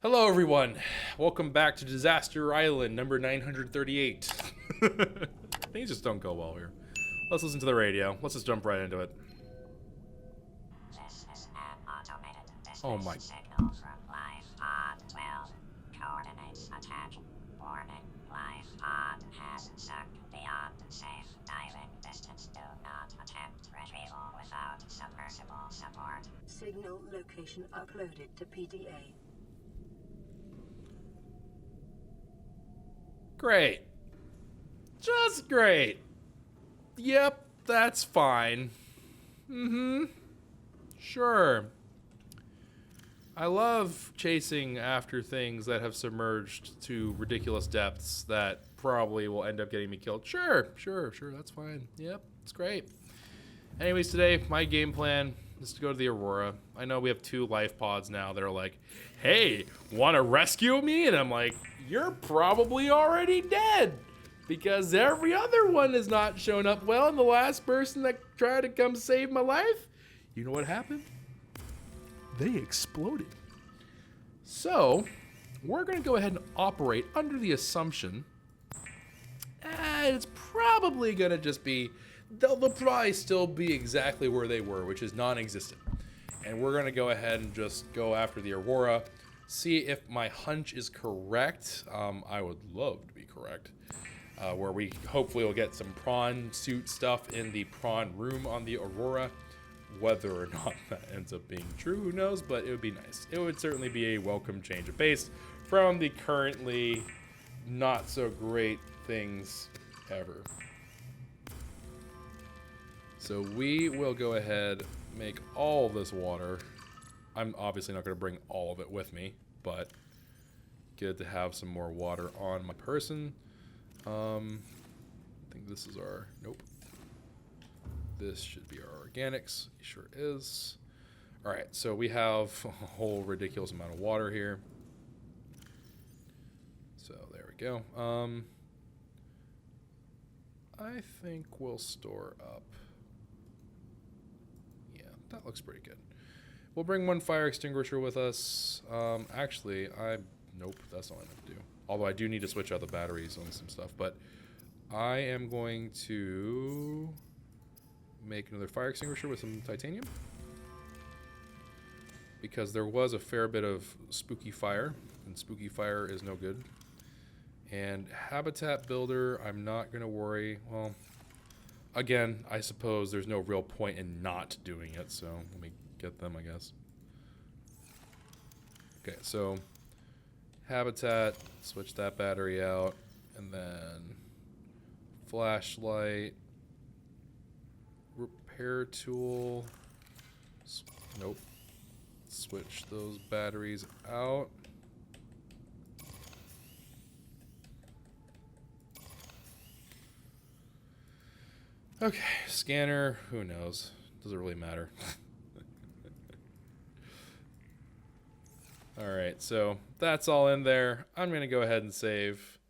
Hello, everyone. Welcome back to Disaster Island, number 938. Things just don't go well here. Let's listen to the radio. Let's just jump right into it. This is an automated Oh business my. signal from Life Pod 12. Coordinates attached. Warning, Life Pod has sunk beyond safe diving distance. Do not attempt retrieval without submersible support. Signal location uploaded to PDA. Great. Just great. Yep, that's fine. Sure. I love chasing after things that have submerged to ridiculous depths that probably will end up getting me killed. Sure, that's fine. Yep, it's great. Anyways, today, my game plan is to go to the Aurora. I know we have 2 life pods now that are like, hey, want to rescue me? And I'm like, you're probably already dead because every other one has not shown up well, and the last person that tried to come save my life, you know what happened? They exploded. So, we're going to go ahead and operate under the assumption it's probably going to just be, they'll probably still be exactly where they were, which is non-existent. And we're going to go ahead and just go after the Aurora, see if my hunch is correct. I would love to be correct. Where we hopefully will get some prawn suit stuff in the prawn room on the Aurora. Whether or not that ends up being true, who knows, but it would be nice. It would certainly be a welcome change of pace from the currently not so great things ever. So we will go ahead, make all this water. I'm obviously not going to bring all of it with me, but good to have some more water on my person. I think this is our, nope. This should be our organics. It sure is. All right, so we have a whole ridiculous amount of water here. So there we go. I think we'll store up. Yeah, that looks pretty good. We'll bring 1 fire extinguisher with us. Actually, nope, that's not what I meant to do. Although I do need to switch out the batteries on some stuff, but I am going to make another fire extinguisher with some titanium because there was a fair bit of spooky fire, and spooky fire is no good. And habitat builder, I'm not going to worry. Well, again, I suppose there's no real point in not doing it, so let me get them, I guess. Okay, so habitat, switch that battery out, and then flashlight, repair tool, nope, switch those batteries out. Okay, scanner, who knows, doesn't really matter. Alright, so that's all in there. I'm gonna go ahead and save.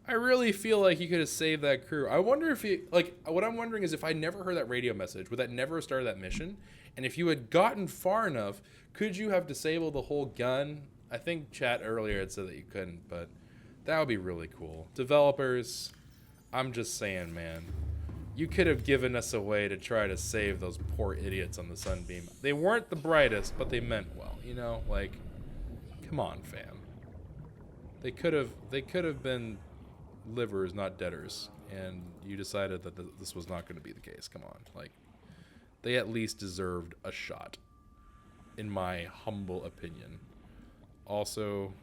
I really feel like you could have saved that crew. I wonder if you, like, what I'm wondering is if I never heard that radio message, would that never have started that mission? And if you had gotten far enough, could you have disabled the whole gun? I think chat earlier had said that you couldn't, but that would be really cool. Developers, I'm just saying, man. You could have given us a way to try to save those poor idiots on the Sunbeam. They weren't the brightest, but they meant well, you know? Like, come on, fam. They could have been livers, not debtors, and you decided that this was not going to be the case. Come on, like, they at least deserved a shot, in my humble opinion. Also,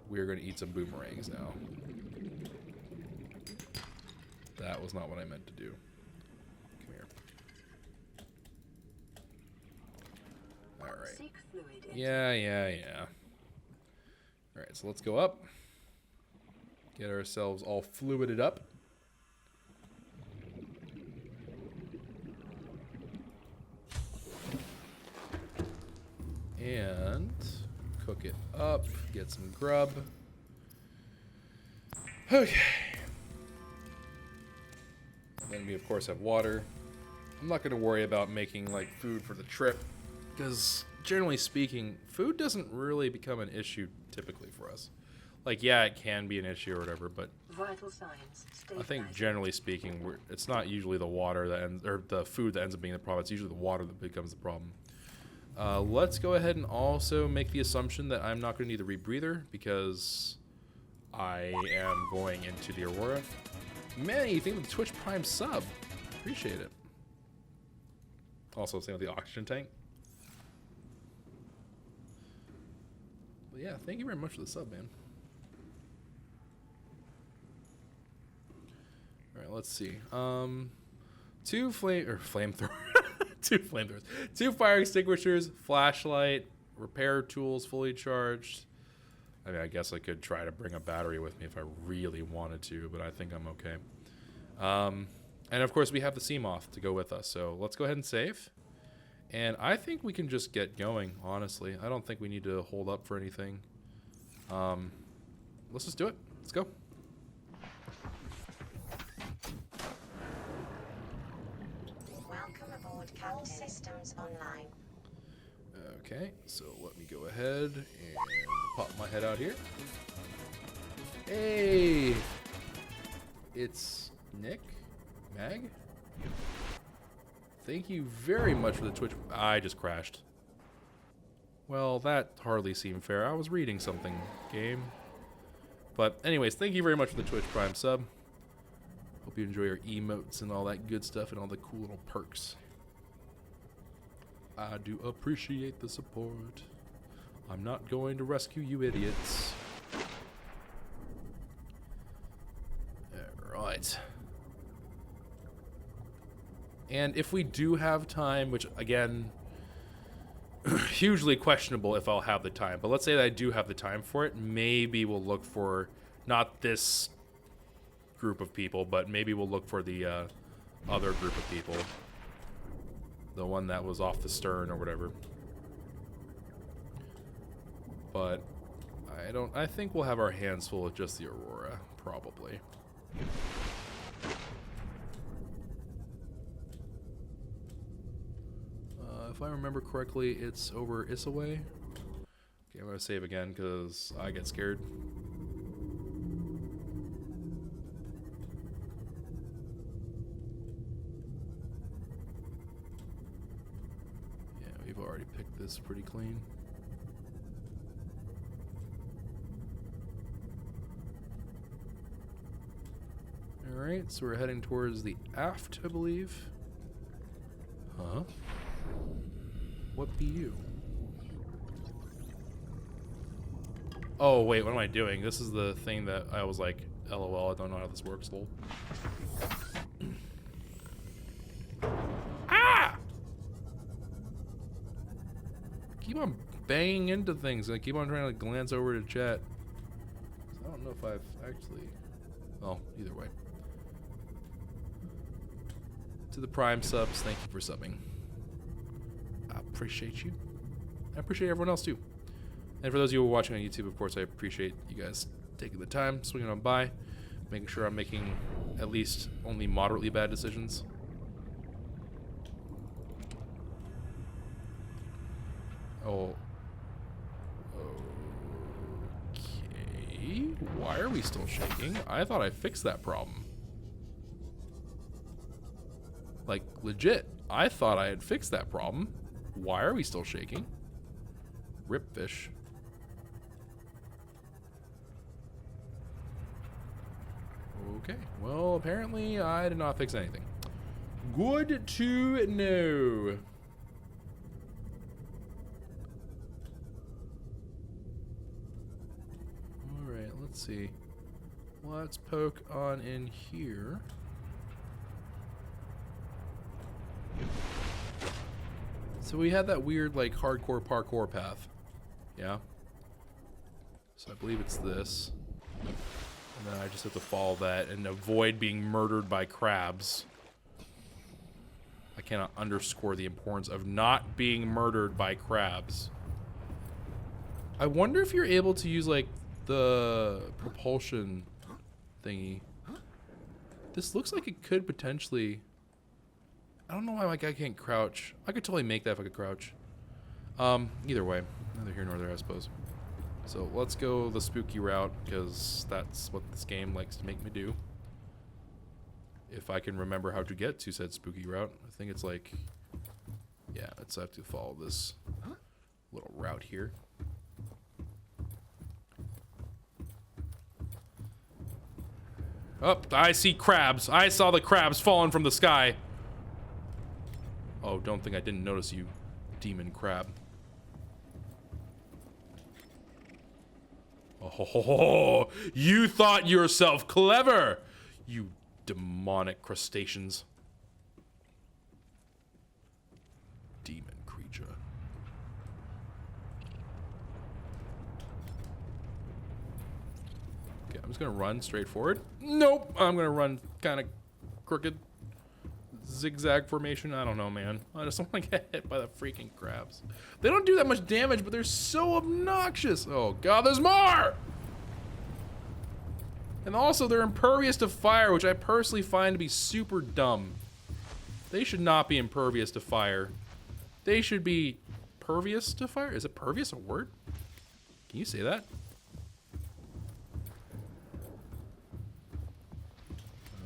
we're going to eat some boomerangs now. That was not what I meant to do. Come here. All right. Yeah. All right, so let's go up. Get ourselves all fluided up. And cook it up, get some grub. Okay. And then we of course have water. I'm not gonna worry about making like food for the trip because generally speaking, food doesn't really become an issue typically for us. Like, yeah, it can be an issue or whatever, but Vital signs I think stabilizing. generally speaking, it's not usually the water that ends, or the food that ends up being the problem. It's usually the water that becomes the problem. Let's go ahead and also make the assumption that I'm not going to need the rebreather because I am going into the Aurora. Manny, thank you for the Twitch Prime sub. Appreciate it. Also, same with the oxygen tank. But yeah, thank you very much for the sub, man. All right, let's see. Two flamethrowers, two flamethrowers, two fire extinguishers, flashlight, repair tools fully charged. I mean, I guess I could try to bring a battery with me if I really wanted to, but I think I'm okay. And of course, we have the sea moth to go with us. So let's go ahead and save. And I think we can just get going. Honestly, I don't think we need to hold up for anything. Let's just do it. Let's go. Welcome aboard, Captain. All systems online. Okay, so let me go ahead and pop my head out here. Hey, it's Nick, Mag. Thank you very much for the Twitch. I just crashed. Well, that hardly seemed fair. I was reading something, game. But anyways, thank you very much for the Twitch Prime sub. Hope you enjoy your emotes and all that good stuff and all the cool little perks. I do appreciate the support. I'm not going to rescue you idiots. Alright. And if we do have time, which again, hugely questionable if I'll have the time, but let's say that I do have the time for it, maybe we'll look for, not this group of people, but maybe we'll look for the other group of people. The one that was off the stern or whatever. But I think we'll have our hands full with just the Aurora, probably. If I remember correctly, it's over Isaway. Okay, I'm gonna save again because I get scared. Yeah, we've already picked this pretty clean. Alright, so we're heading towards the aft, I believe. Huh? What be you? Oh, wait, what am I doing? This is the thing that I was like, LOL, I don't know how this works, lol. Ah! Keep on banging into things, and I keep on trying to glance over to chat. I don't know if I've actually... Oh, either way. To the Prime subs, thank you for subbing. I appreciate you. I appreciate everyone else too. And for those of you who are watching on YouTube, of course, I appreciate you guys taking the time, swinging on by, making sure I'm making at least only moderately bad decisions. Oh. Okay. Why are we still shaking? I thought I fixed that problem. Like, legit. I thought I had fixed that problem. Why are we still shaking? Rip fish. Okay. Well, apparently I did not fix anything. Good to know. Alright, let's see. Let's poke on in here. So we had that weird, like, hardcore parkour path. Yeah. So I believe it's this. And then I just have to follow that and avoid being murdered by crabs. I cannot underscore the importance of not being murdered by crabs. I wonder if you're able to use, like, the propulsion thingy. This looks like it could potentially... I don't know why my guy can't crouch. I could totally make that if I could crouch. Either way, neither here nor there, I suppose. So let's go the spooky route, because that's what this game likes to make me do. If I can remember how to get to said spooky route. I think it's like, yeah, it's I have to follow this little route here. Oh, I see crabs. I saw the crabs falling from the sky. Oh, don't think I didn't notice you, demon crab. Oh, you thought yourself clever, you demonic crustaceans. Demon creature. Okay, I'm just gonna run straight forward. Nope, I'm gonna run kind of crooked. Zigzag formation. I don't know, man. I just don't want to get hit by the freaking crabs. They don't do that much damage, but they're so obnoxious. Oh god, there's more! And also, they're impervious to fire, which I personally find to be super dumb. They should not be impervious to fire. They should be pervious to fire? Is it pervious a word? Can you say that?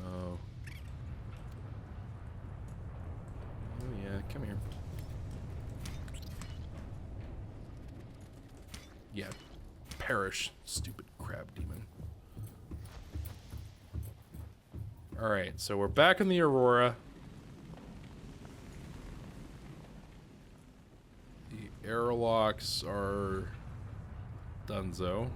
Oh. Oh yeah, come here. Yeah, perish, stupid crab demon. Alright, so we're back in the Aurora. The airlocks are donezo.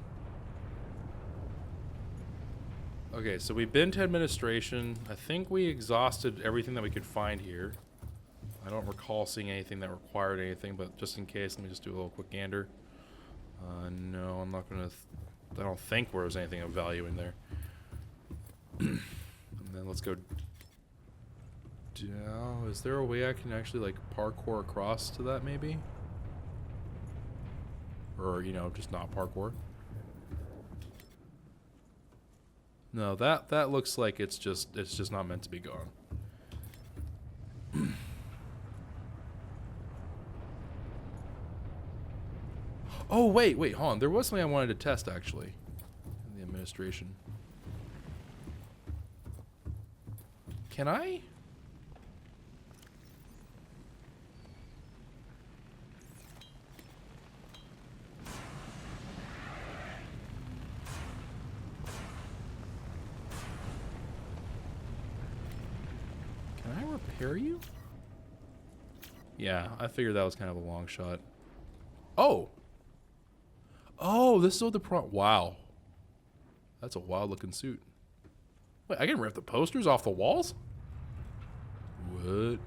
Okay, so we've been to administration. I think we exhausted everything that we could find here. I don't recall seeing anything that required anything, but just in case, let me just do a little quick gander. No, I'm not gonna... I don't think there was anything of value in there. And then let's go down. Is there a way I can actually, like, parkour across to that, maybe? Or, you know, just not parkour? No, that looks like it's just not meant to be gone. Oh, wait, hold on. There was something I wanted to test, actually. In the administration. Can I? Can I repair you? Yeah, I figured that was kind of a long shot. Oh! Oh, this is what the wow. That's a wild looking suit. Wait, I can rip the posters off the walls? What?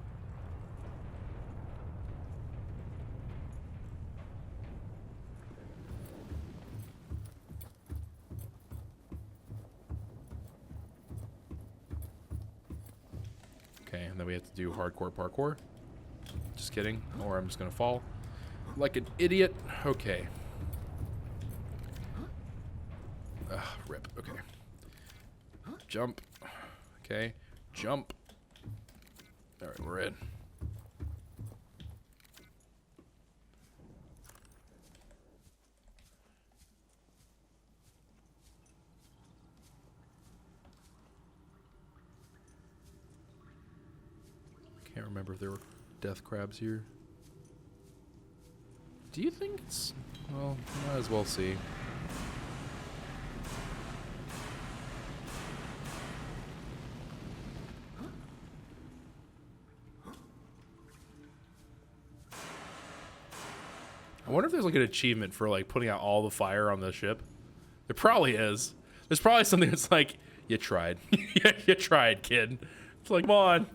Okay, and then we have to do hardcore parkour. Just kidding. Or I'm just gonna fall like an idiot. Okay. Rip. Okay. Jump. Okay. Jump. Alright, we're in. Can't remember if there were death crabs here. Do you think it's... Well, might as well see. I wonder if there's like an achievement for like putting out all the fire on the ship. There probably is. There's probably something that's like, you tried. You tried, kid. It's like, come on.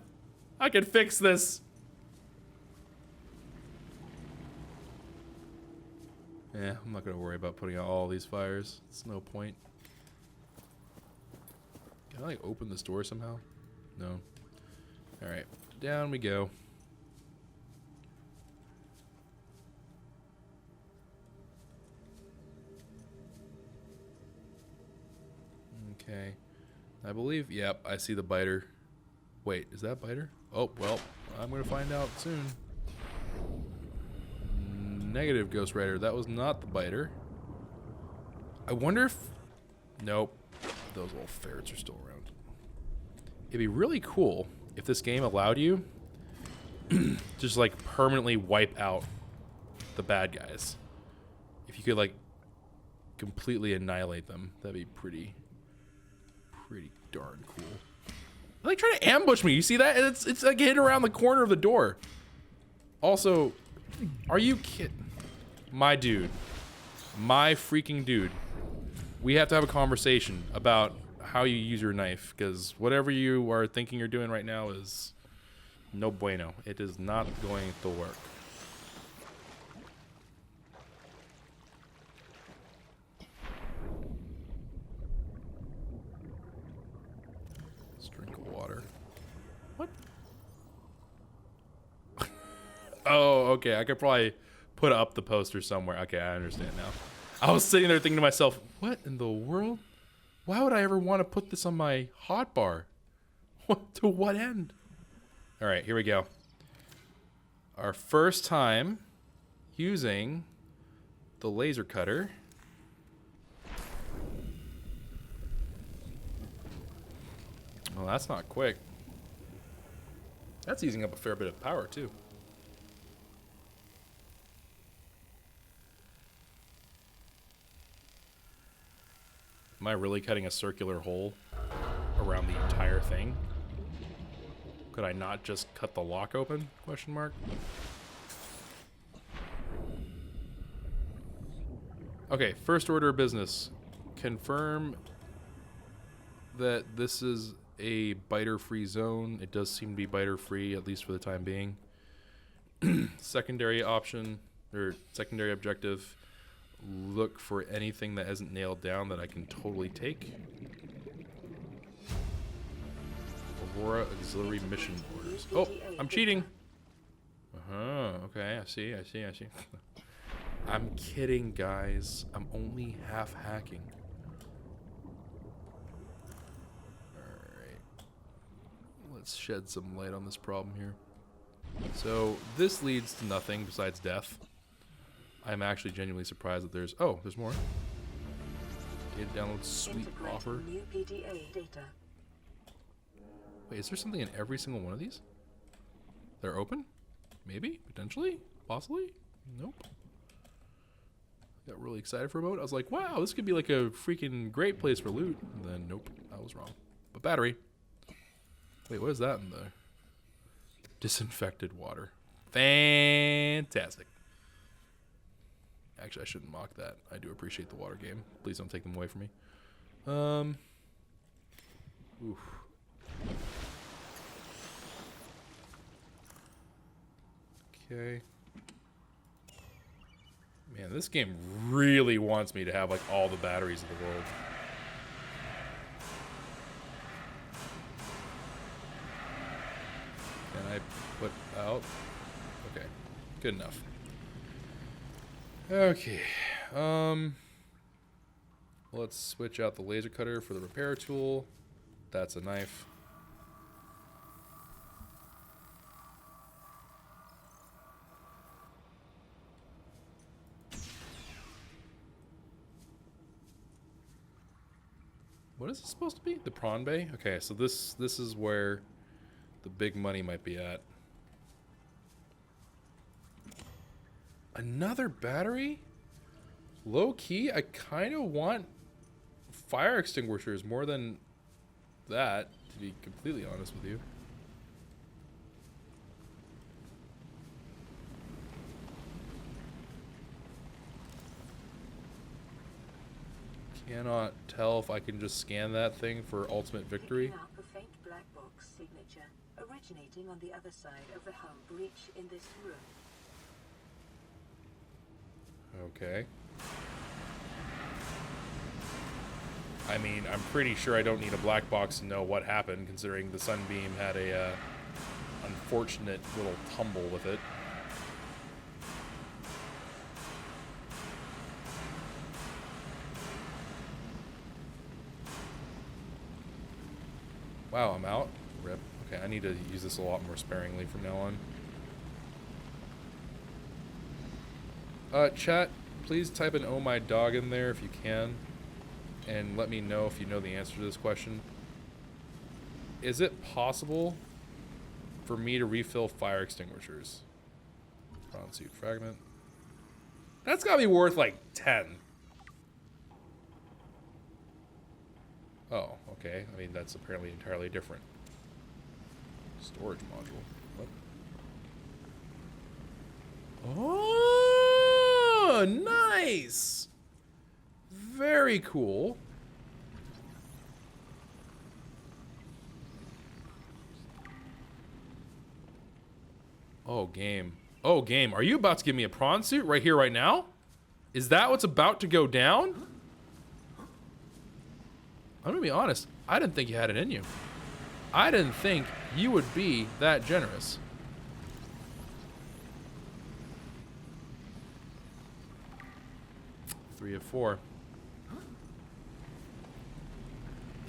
I can fix this. Yeah, I'm not gonna worry about putting out all these fires. It's no point. Can I like open this door somehow? No. Alright, down we go. Okay. I believe, yep, I see the biter. Wait, is that biter? Oh, well, I'm gonna find out soon. Negative, Ghost Rider. That was not the biter. I wonder if... Nope. Those little ferrets are still around. It'd be really cool if this game allowed you just like permanently wipe out the bad guys. If you could like completely annihilate them, that'd be pretty darn cool. They're like trying to ambush me. You see that? It's like hidden around the corner of the door. Also, are you kidding? My dude. My freaking dude. We have to have a conversation about how you use your knife, because whatever you are thinking you're doing right now is no bueno. It is not going to work. Let's drink water. What? Oh, okay. I could probably put up the poster somewhere. Okay, I understand now. I was sitting there thinking to myself, what in the world? Why would I ever want to put this on my hotbar? What, to what end? All right, here we go. Our first time using the laser cutter. Well, that's not quick. That's using up a fair bit of power, too. Am I really cutting a circular hole around the entire thing? Could I not just cut the lock open? Question mark. Okay, first order of business. Confirm that this is a biter-free zone. It does seem to be biter-free, at least for the time being. Secondary option, or secondary objective. Look for anything that isn't nailed down that I can totally take. Aurora Auxiliary Mission Orders. Oh, I'm cheating. Okay, I see. I'm kidding, guys. I'm only half hacking. Alright. Let's shed some light on this problem here. So, this leads to nothing besides death. I'm actually genuinely surprised that there's... Oh, there's more. Data download sweet offer. New PDA data. Wait, is there something in every single one of these? They're open? Maybe? Potentially? Possibly? Nope. Got really excited for a moment. I was like, wow, this could be like a freaking great place for loot. And then, nope, I was wrong. But battery. Wait, what is that in the... Disinfected water. Fantastic. Actually, I shouldn't mock that. I do appreciate the water game. Please don't take them away from me. Oof. Okay. Man, this game really wants me to have like all the batteries in the world. Can I put out? Okay. Good enough. Okay. Let's switch out the laser cutter for the repair tool. That's a knife. What is this supposed to be? The prawn bay? Okay, so this is where the big money might be at. Another battery? Low key, I kind of want fire extinguishers more than that, to be completely honest with you. Cannot tell if I can just scan that thing for ultimate victory. Picking up a faint black box signature originating on the other side of the hull breach in this room. Okay. I mean, I'm pretty sure I don't need a black box to know what happened, considering the sunbeam had a unfortunate little tumble with it. Wow, I'm out. Rip. Okay, I need to use this a lot more sparingly from now on. Chat, please type an "oh my dog" in there if you can, and let me know if you know the answer to this question. Is it possible for me to refill fire extinguishers? Prawn suit fragment. That's gotta be worth like 10. Oh, okay. I mean, that's apparently entirely different. Storage module. What? Oh, nice! Very cool. Oh, game. Oh, game. Are you about to give me a prawn suit right here, right now? Is that what's about to go down? I'm gonna be honest. I didn't think you had it in you. I didn't think you would be that generous. Three of 4.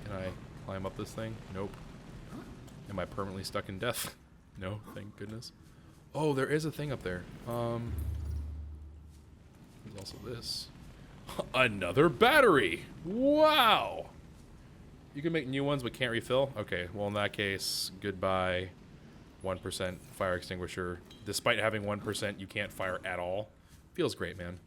Can I climb up this thing? Nope. Am I permanently stuck in death? No, thank goodness. Oh, there is a thing up there. There's also this. Another battery! Wow! You can make new ones but can't refill? Okay, well in that case, goodbye 1% fire extinguisher. Despite having 1%, you can't fire at all. Feels great, man.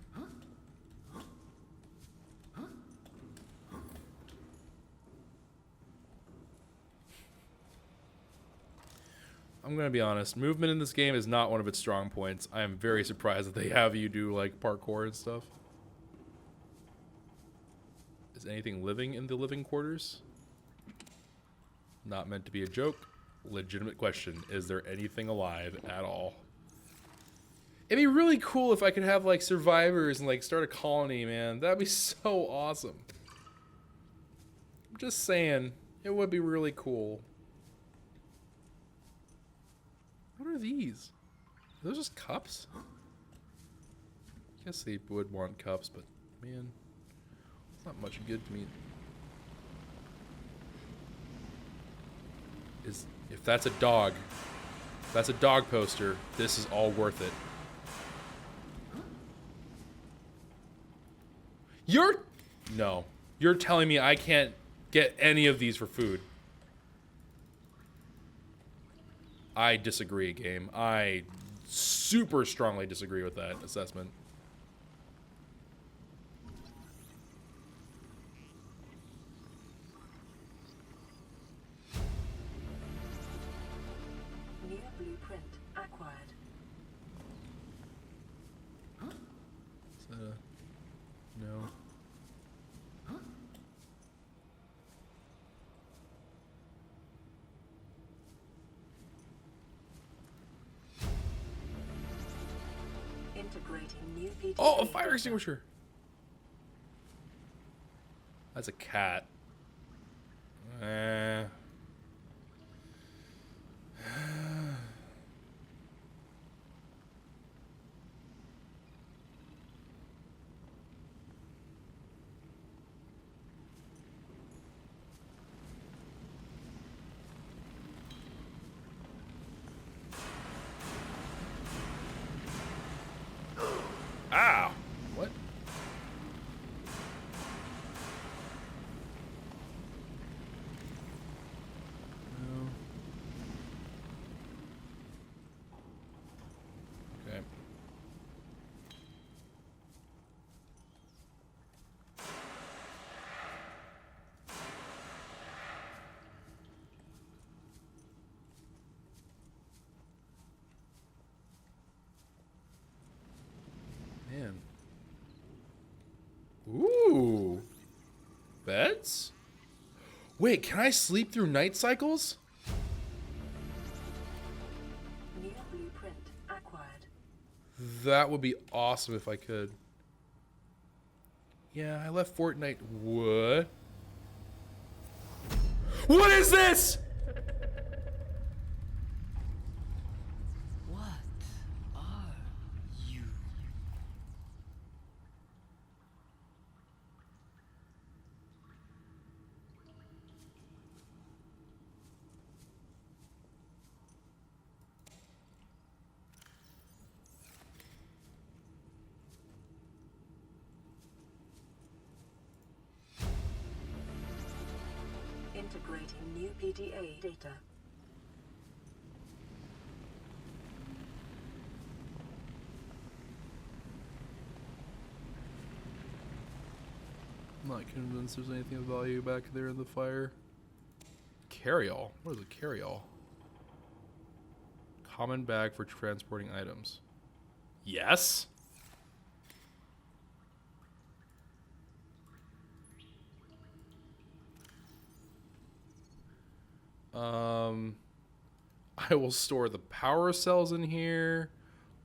I'm gonna be honest, movement in this game is not one of its strong points. I am very surprised that they have you do like parkour and stuff. Is anything living in the living quarters? Not meant to be a joke. Legitimate question. Is there anything alive at all? It'd be really cool if I could have like survivors and like start a colony, man. That'd be so awesome. I'm just saying, it would be really cool. What are these? Are those just cups? I guess they would want cups, but man, it's not much good to me. If that's a dog, if that's a dog poster, this is all worth it. No. You're telling me I can't get any of these for food. I disagree, game. I super strongly disagree with that assessment. New blueprint acquired. Is that a... No. Integrating new PTA. Oh, a fire extinguisher! That's a cat. Ow! What? No. Okay. Man. Ooh. Beds? Wait, can I sleep through night cycles? New blueprint acquired. That would be awesome if I could. Yeah, I left Fortnite. What? What is this? What are you? Integrating new PDA data. I'm not convinced there's anything of value back there in the fire. Carry-all? What is a carry-all? Common bag for transporting items. Yes? I will store the power cells in here.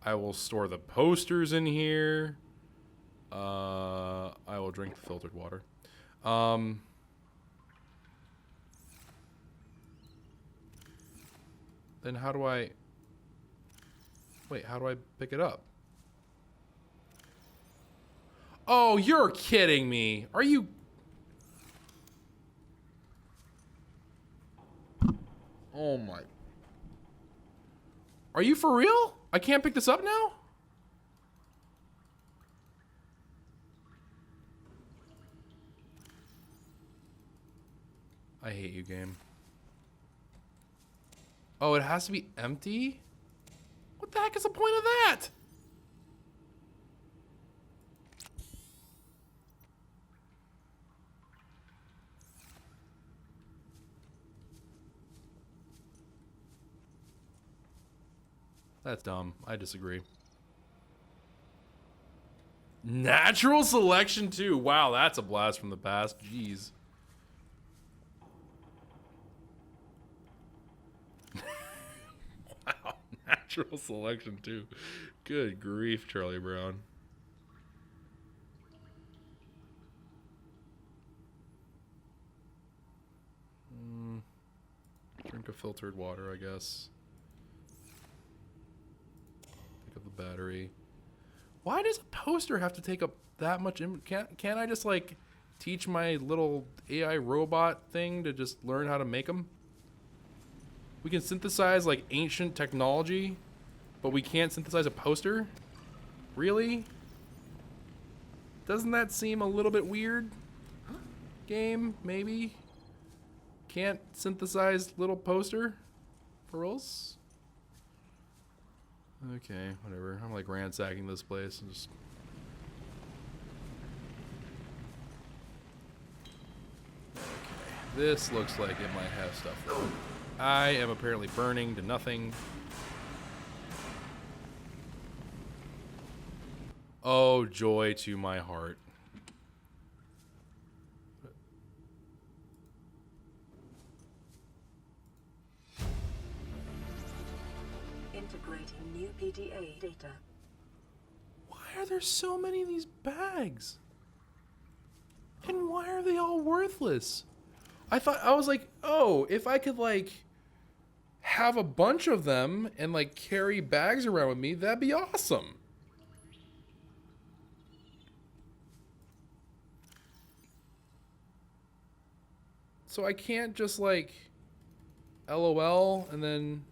I will store the posters in here. I will drink the filtered water. Then how do I... Wait, how do I pick it up? Oh, you're kidding me. Are you... Oh my... Are you for real? I can't pick this up now? I hate you, game. Oh, it has to be empty? What the heck is the point of that? That's dumb. I disagree. Natural selection too. Wow, that's a blast from the past. Jeez. Wow, natural selection too. Good grief, Charlie Brown. Drink a filtered water, I guess. Pick up the battery. Why does a poster have to take up that much? Can't I just like teach my little AI robot thing to just learn how to make them? We can synthesize like ancient technology, but we can't synthesize a poster? Really? Doesn't that seem a little bit weird? Game, maybe? Can't synthesize little poster? For reals? Okay, whatever. I'm like ransacking this place and just... Okay, this looks like it might have stuff. I am apparently burning to nothing. Oh, joy to my heart. Integrating new PDA data. Why are there so many of these bags? And why are they all worthless? I was like, oh, if I could like have a bunch of them and like carry bags around with me, that'd be awesome. So I can't just like LOL and then...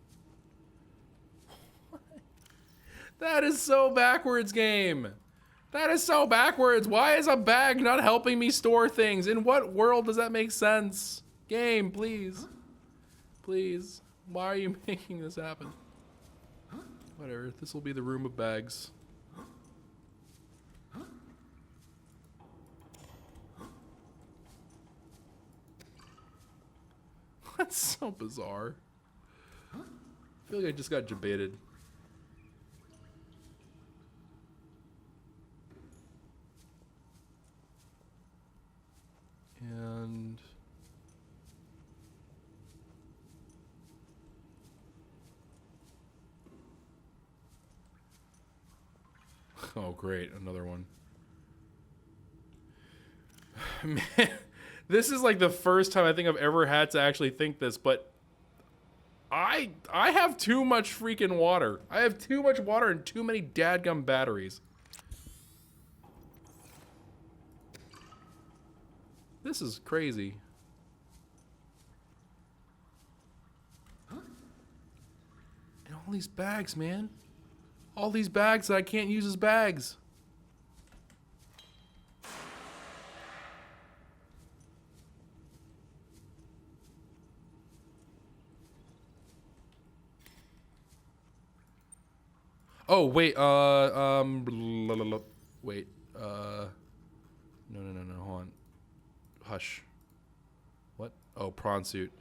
That is so backwards, game. That is so backwards. Why is a bag not helping me store things? In what world does that make sense? Game, please. Please. Why are you making this happen? Whatever. This will be the room of bags. That's so bizarre. I feel like I just got debated. And oh great, another one. Man, this is like the first time I think I've ever had to actually think this, but I have too much freaking water. I have too much water and too many dadgum batteries. This is crazy. And all these bags, man. All these bags that I can't use as bags. Oh wait, blah, blah, blah. Wait, no, hold on, hush. What? Oh, prawn suit.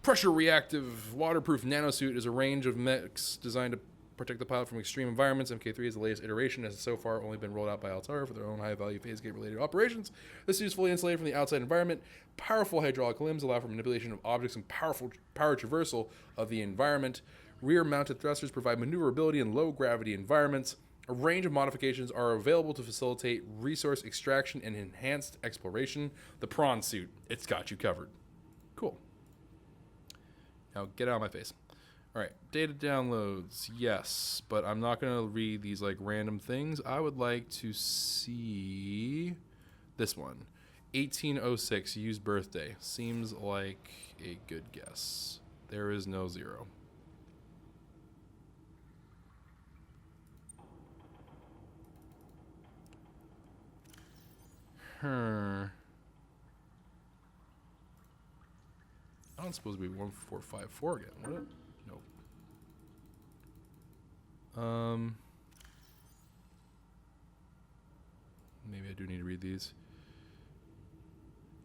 Pressure reactive waterproof nanosuit is a range of mechs designed to protect the pilot from extreme environments. MK3 is the latest iteration, has so far only been rolled out by Altair for their own high-value phase gate-related operations. This suit is fully insulated from the outside environment. Powerful hydraulic limbs allow for manipulation of objects and powerful power traversal of the environment. Rear-mounted thrusters provide maneuverability in low-gravity environments. A range of modifications are available to facilitate resource extraction and enhanced exploration. The prawn suit, it's got you covered. Cool. Now get out of my face. All right, data downloads, yes, but I'm not going to read these like random things. I would like to see this one. 1806, used birthday. Seems like a good guess. There is no 0. I don't suppose it'd be 1454 again, would it? Nope. Maybe I do need to read these.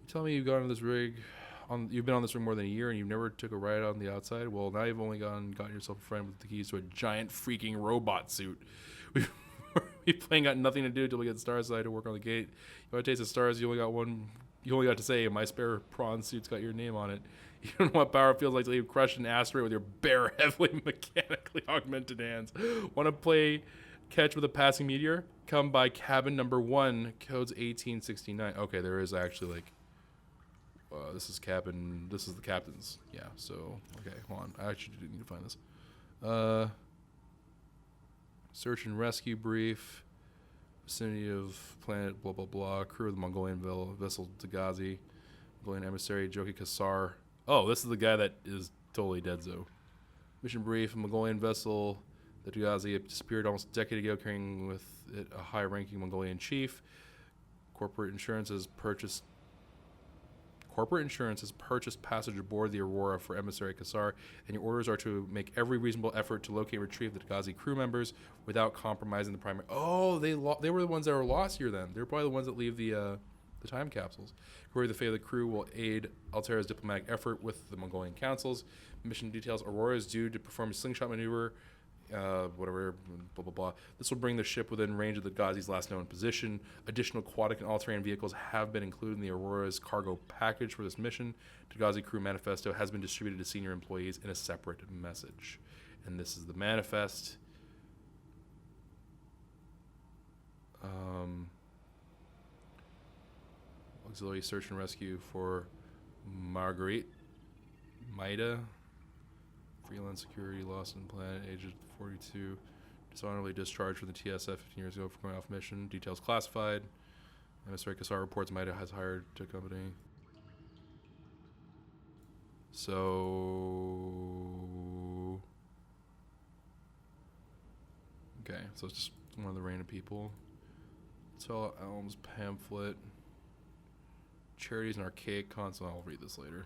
You tell me you've gone on this rig, you've been on this rig more than a year and you've never took a ride on the outside? Well, now you've only gotten yourself a friend with the keys to a giant freaking robot suit. We've playing got nothing to do until we get Starside to work on the gate. You want to taste the stars, you only got one. You only got to say, my spare prawn suit's got your name on it. You don't know what power it feels like to leave crushed an asteroid with your bare, heavily mechanically augmented hands. Want to play catch with a passing meteor? Come by cabin number 1, codes 1869. Okay, there is actually like, this is the captain's. Yeah, so, okay, hold on. I actually do need to find this. Search and rescue brief. Vicinity of planet blah blah blah. Crew of the Mongolian vessel Dagazi. Mongolian emissary Joki Kassar. Oh, this is the guy that is totally dead, Zo. Mission brief: a Mongolian vessel, the Dagazi, disappeared almost a decade ago, carrying with it a high-ranking Mongolian chief. Corporate insurance has purchased passage aboard the Aurora for emissary Kassar, and your orders are to make every reasonable effort to locate and retrieve the Dagazi crew members without compromising the primary. Oh, they were the ones that were lost here then. They're probably the ones that leave the time capsules. Query the fate of the crew will aid Altair's diplomatic effort with the Mongolian councils. Mission details: Aurora is due to perform a slingshot maneuver, whatever, blah, blah, blah. This will bring the ship within range of the Ghazi's last known position. Additional aquatic and all-terrain vehicles have been included in the Aurora's cargo package for this mission. The Ghazi crew manifesto has been distributed to senior employees in a separate message. And this is the manifest. Auxiliary search and rescue for Marguerite Maida. Freelance security, lost in planet, age of 42. Dishonorably discharged from the TSF 15 years ago for going off mission. Details classified. Emissary Kassar reports Maida has hired to company. So... Okay, so it's just one of the random people. Tell Elms pamphlet. Charities and archaic console. I'll read this later.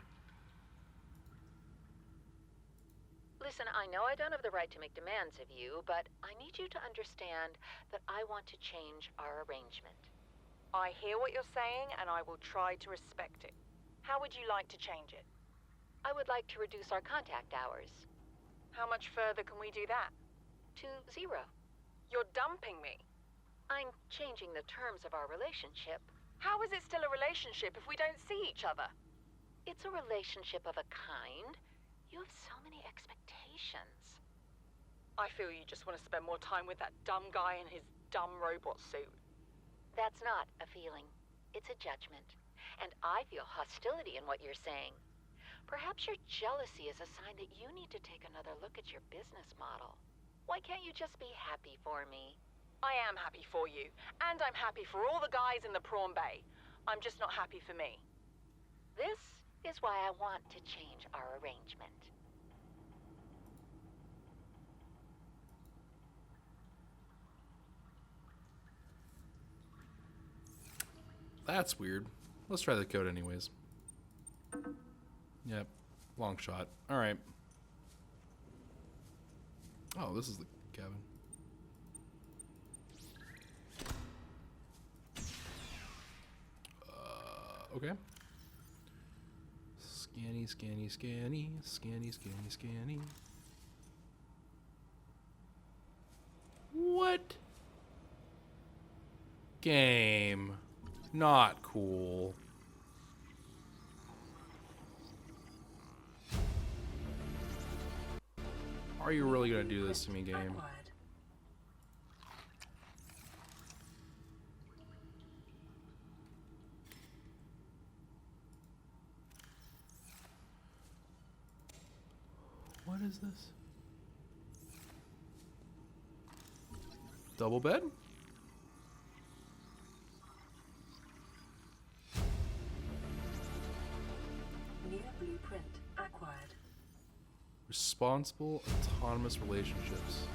Listen, I know I don't have the right to make demands of you, but I need you to understand that I want to change our arrangement. I hear what you're saying, and I will try to respect it. How would you like to change it? I would like to reduce our contact hours. How much further can we do that? To 0. You're dumping me. I'm changing the terms of our relationship. How is it still a relationship if we don't see each other? It's a relationship of a kind. You have so many expectations. I feel you just want to spend more time with that dumb guy in his dumb robot suit. That's not a feeling. It's a judgment. And I feel hostility in what you're saying. Perhaps your jealousy is a sign that you need to take another look at your business model. Why can't you just be happy for me? I am happy for you, and I'm happy for all the guys in the prawn bay. I'm just not happy for me. This is why I want to change our arrangement. That's weird. Let's try the code anyways. Yep. Long shot. Alright. Oh, this is the cabin. Okay. Scanny, scanny, scanny, scanny, scanny, scanny. What? Game. Not cool. Are you really gonna do this to me, game? Acquired. What is this? Double bed? New blueprint acquired. Responsible autonomous relationships.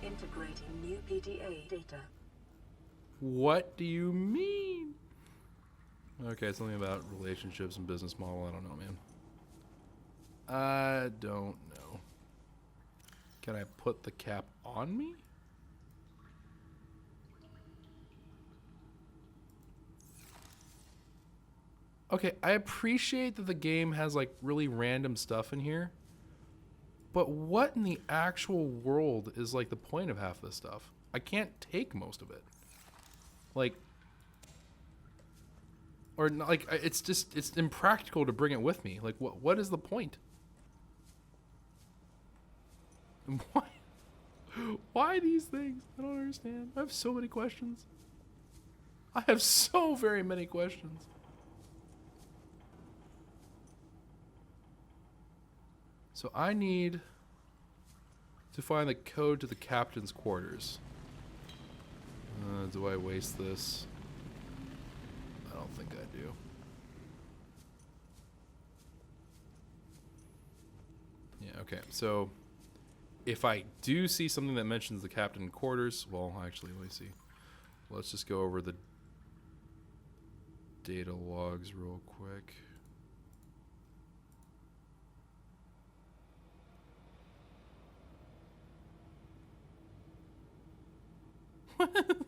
Integrating new PDA data. What do you mean? Okay, something about relationships and business model. I don't know, man. I don't know. Can I put the cap on me? Okay, I appreciate that the game has like really random stuff in here. But what in the actual world is like the point of half this stuff? I can't take most of it. Like, or like, it's just, it's impractical to bring it with me. Like, what is the point? And why these things? I don't understand. I have so many questions. I have so very many questions. So I need to find the code to the captain's quarters. Do I waste this? I don't think I do. Yeah, okay. So if I do see something that mentions the captain's quarters, well, actually, let me see. Let's just go over the data logs real quick.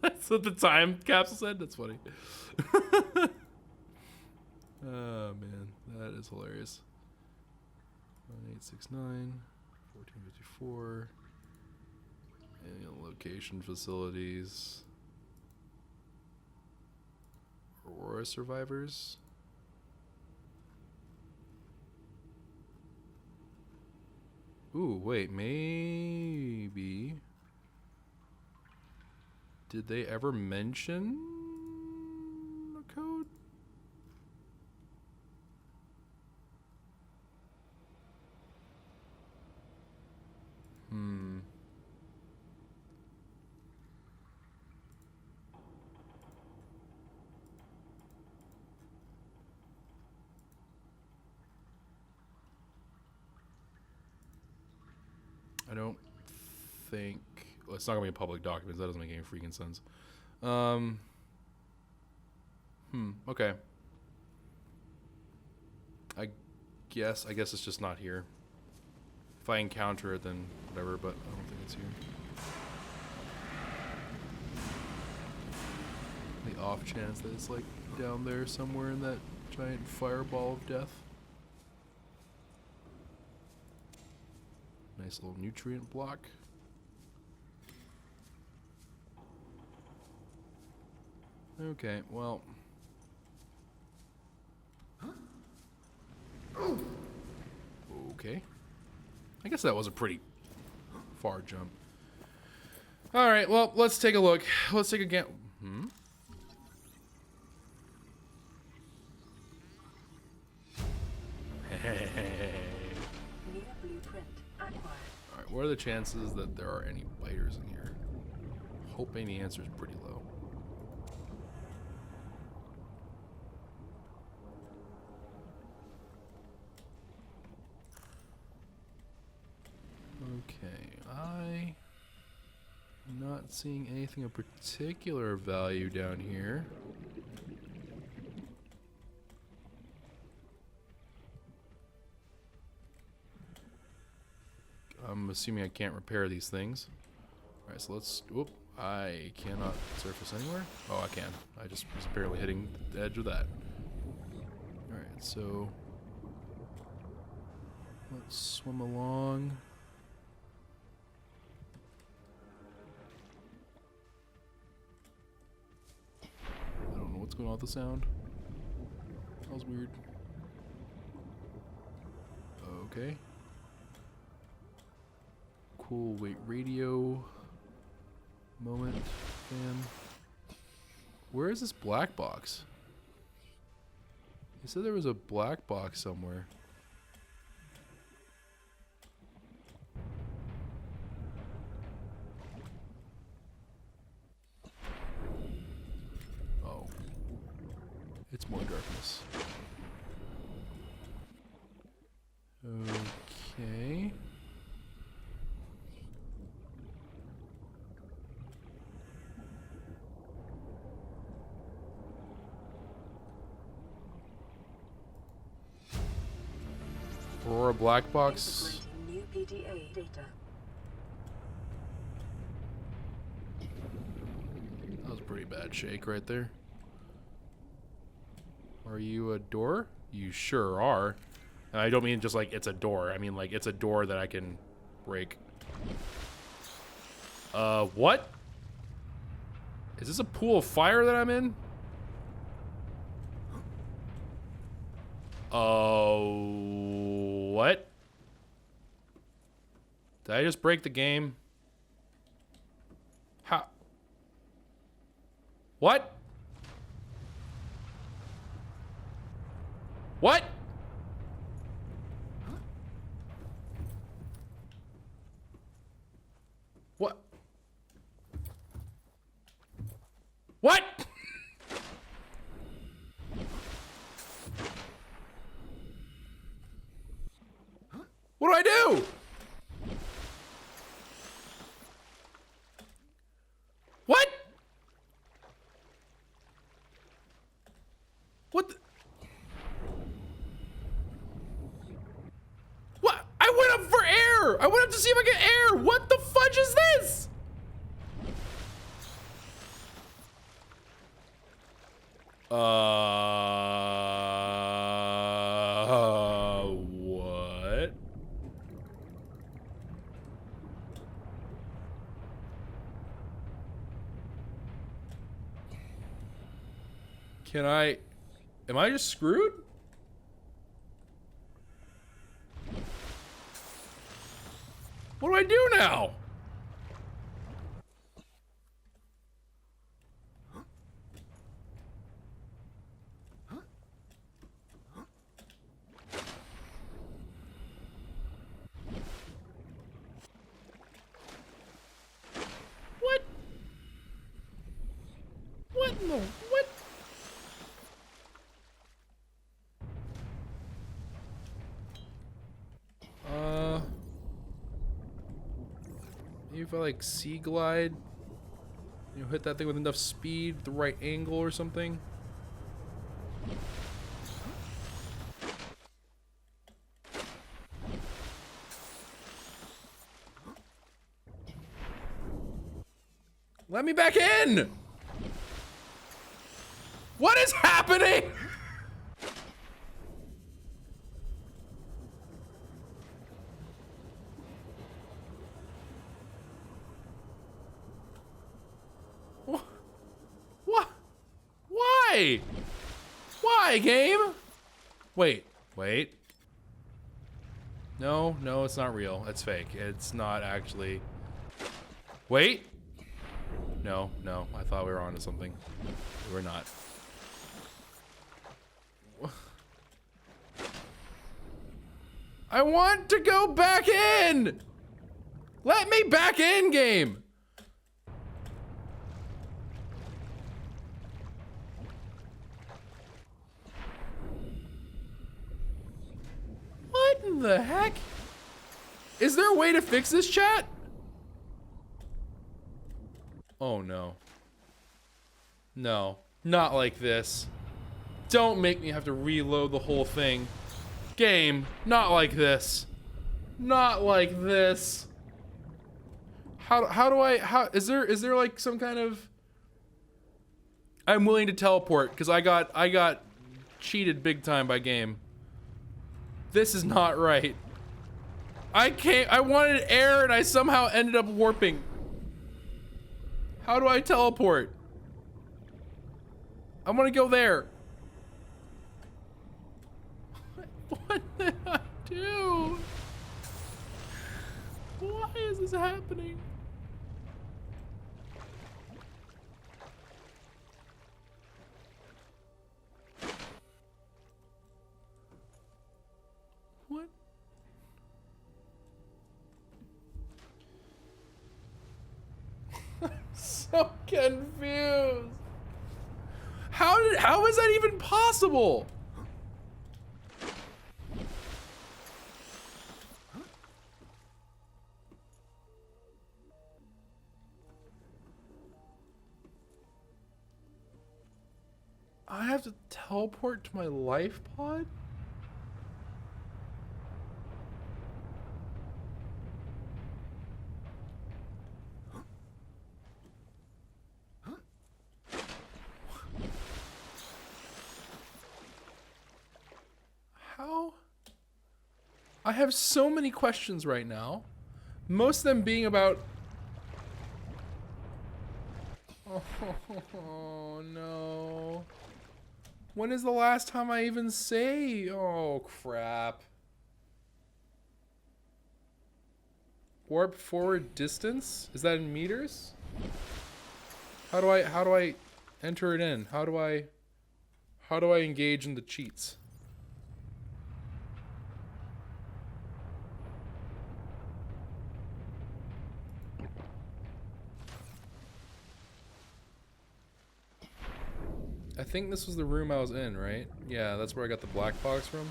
That's what the time capsule said? That's funny. Oh, man. That is hilarious. 1869, 1454. Alien location facilities. Aurora survivors. Ooh, wait. Maybe... Did they ever mention a code? I don't think... Well, it's not going to be a public document. So that doesn't make any freaking sense. Okay. I guess it's just not here. If I encounter it, then whatever, but I don't think it's here. The off chance that it's like down there somewhere in that giant fireball of death. Nice little nutrient block. Okay, well. Okay. I guess that was a pretty far jump. Alright, well, let's take a look. Let's take a get. New blueprint acquired. Alright, what are the chances that there are any biters in here? Hoping the answer is pretty low. Okay, I'm not seeing anything of particular value down here. I'm assuming I can't repair these things. Alright, so let's... Whoop. I cannot surface anywhere. Oh, I can. I just was barely hitting the edge of that. So let's swim along. I don't know what's going on with the sound. That was weird. Okay. Cool, wait, radio moment, fan. Where is this black box? You said there was a black box somewhere. Oh. It's more darkness. Okay. Or a black box. Integrating new PDA data. That was a pretty bad shake right there. Are you a door? You sure are. And I don't mean just like it's a door. I mean like it's a door that I can break. What? Is this a pool of fire that I'm in? Oh, what? Did I just break the game? How? What? What? What? What? What do I do? What? What the? What? I went up for air! I went up to see if I get air! What the fudge is this? What? Can I... Am I just screwed? What do I do now? What? What in the... What? Maybe if I like sea glide, you know, hit that thing with enough speed, the right angle or something. Let me back in! What is happening? What? Why? Why, game? Wait. No, it's not real. It's fake. It's not actually. Wait. No, I thought we were onto something. We're not. I want to go back in! Let me back in, game! What in the heck? Is there a way to fix this, chat? Oh no. No, not like this. Don't make me have to reload the whole thing. Game, not like this. Not like this. How do I, is there like some kind of... I'm willing to teleport because I got cheated big time by game. This is not right. I wanted air and I somehow ended up warping. How do I teleport? I want to go there. What did I do? Why is this happening? What? I'm so confused. How is that even possible? I have to teleport to my life pod? How? I have so many questions right now. Most of them being about... Oh, no. When is the last time I even say? Oh, crap. Warp forward distance? Is that in meters? How do I enter it in? How do I engage in the cheats? I think this was the room I was in, right? Yeah, that's where I got the black box from.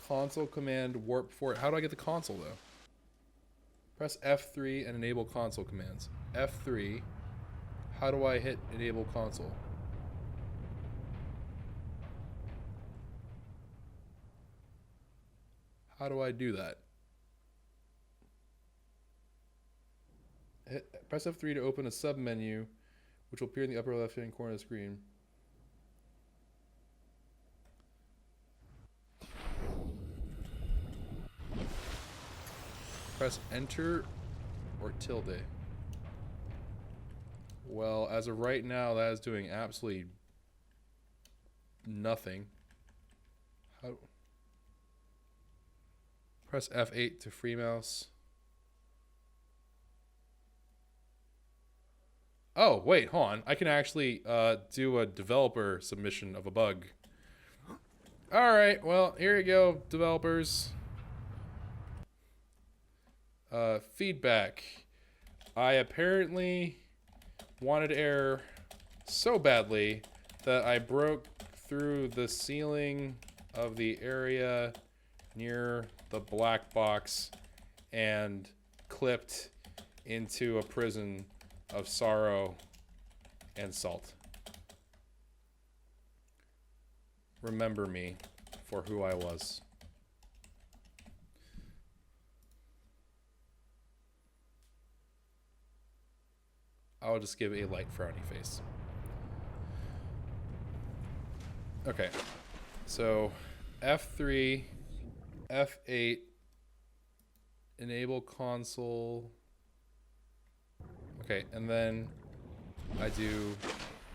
Console command warp forward. How do I get the console though? Press F3 and enable console commands. F3. How do I hit enable console? How do I do that? Press F3 to open a sub menu, which will appear in the upper left-hand corner of the screen. Press enter or tilde. Well, as of right now, that is doing absolutely nothing. How? Press F8 to free mouse. Oh, wait, hold on. I can actually do a developer submission of a bug. Alright, well, here you go, developers. Feedback. I apparently wanted air so badly that I broke through the ceiling of the area near the black box and clipped into a prison of sorrow and salt. Remember me for who I was. I'll just give a light frowny face. Okay, so F3, F8, enable console. Okay, and then I do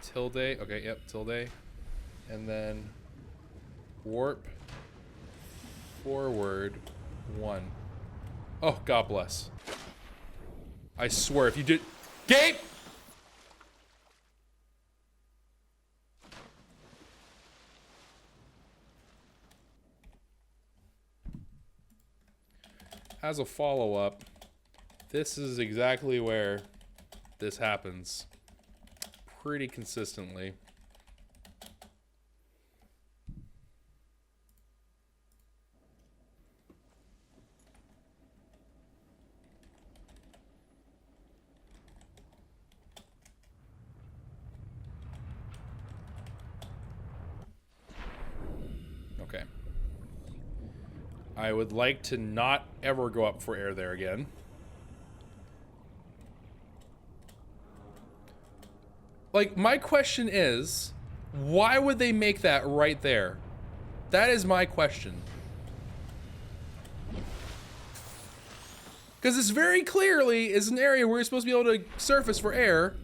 tilde. Okay, yep, tilde. And then warp forward 1. Oh, God bless. I swear, if you did... Gabe! As a follow-up, this is exactly where this happens pretty consistently. Okay. I would like to not ever go up for air there again. Like, my question is, Why would they make that right there? That is my question. Because this very clearly is an area where you're supposed to be able to surface for air.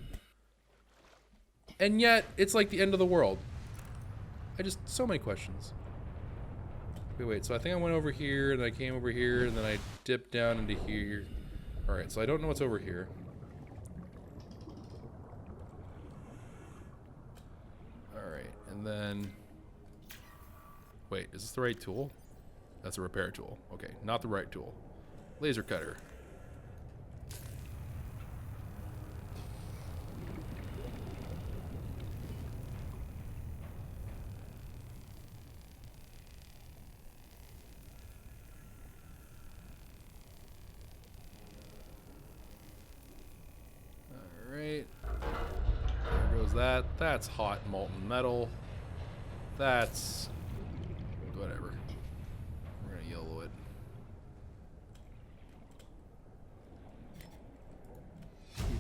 And yet, it's like the end of the world. So many questions. Wait, so I think I went over here, and I came over here, and then I dipped down into here. Alright, so I don't know what's over here. Alright, and then... Wait, is this the right tool? That's a repair tool. Okay, not the right tool. Laser cutter. Alright. There goes that. That's hot molten metal. That's... whatever. We're gonna yellow it.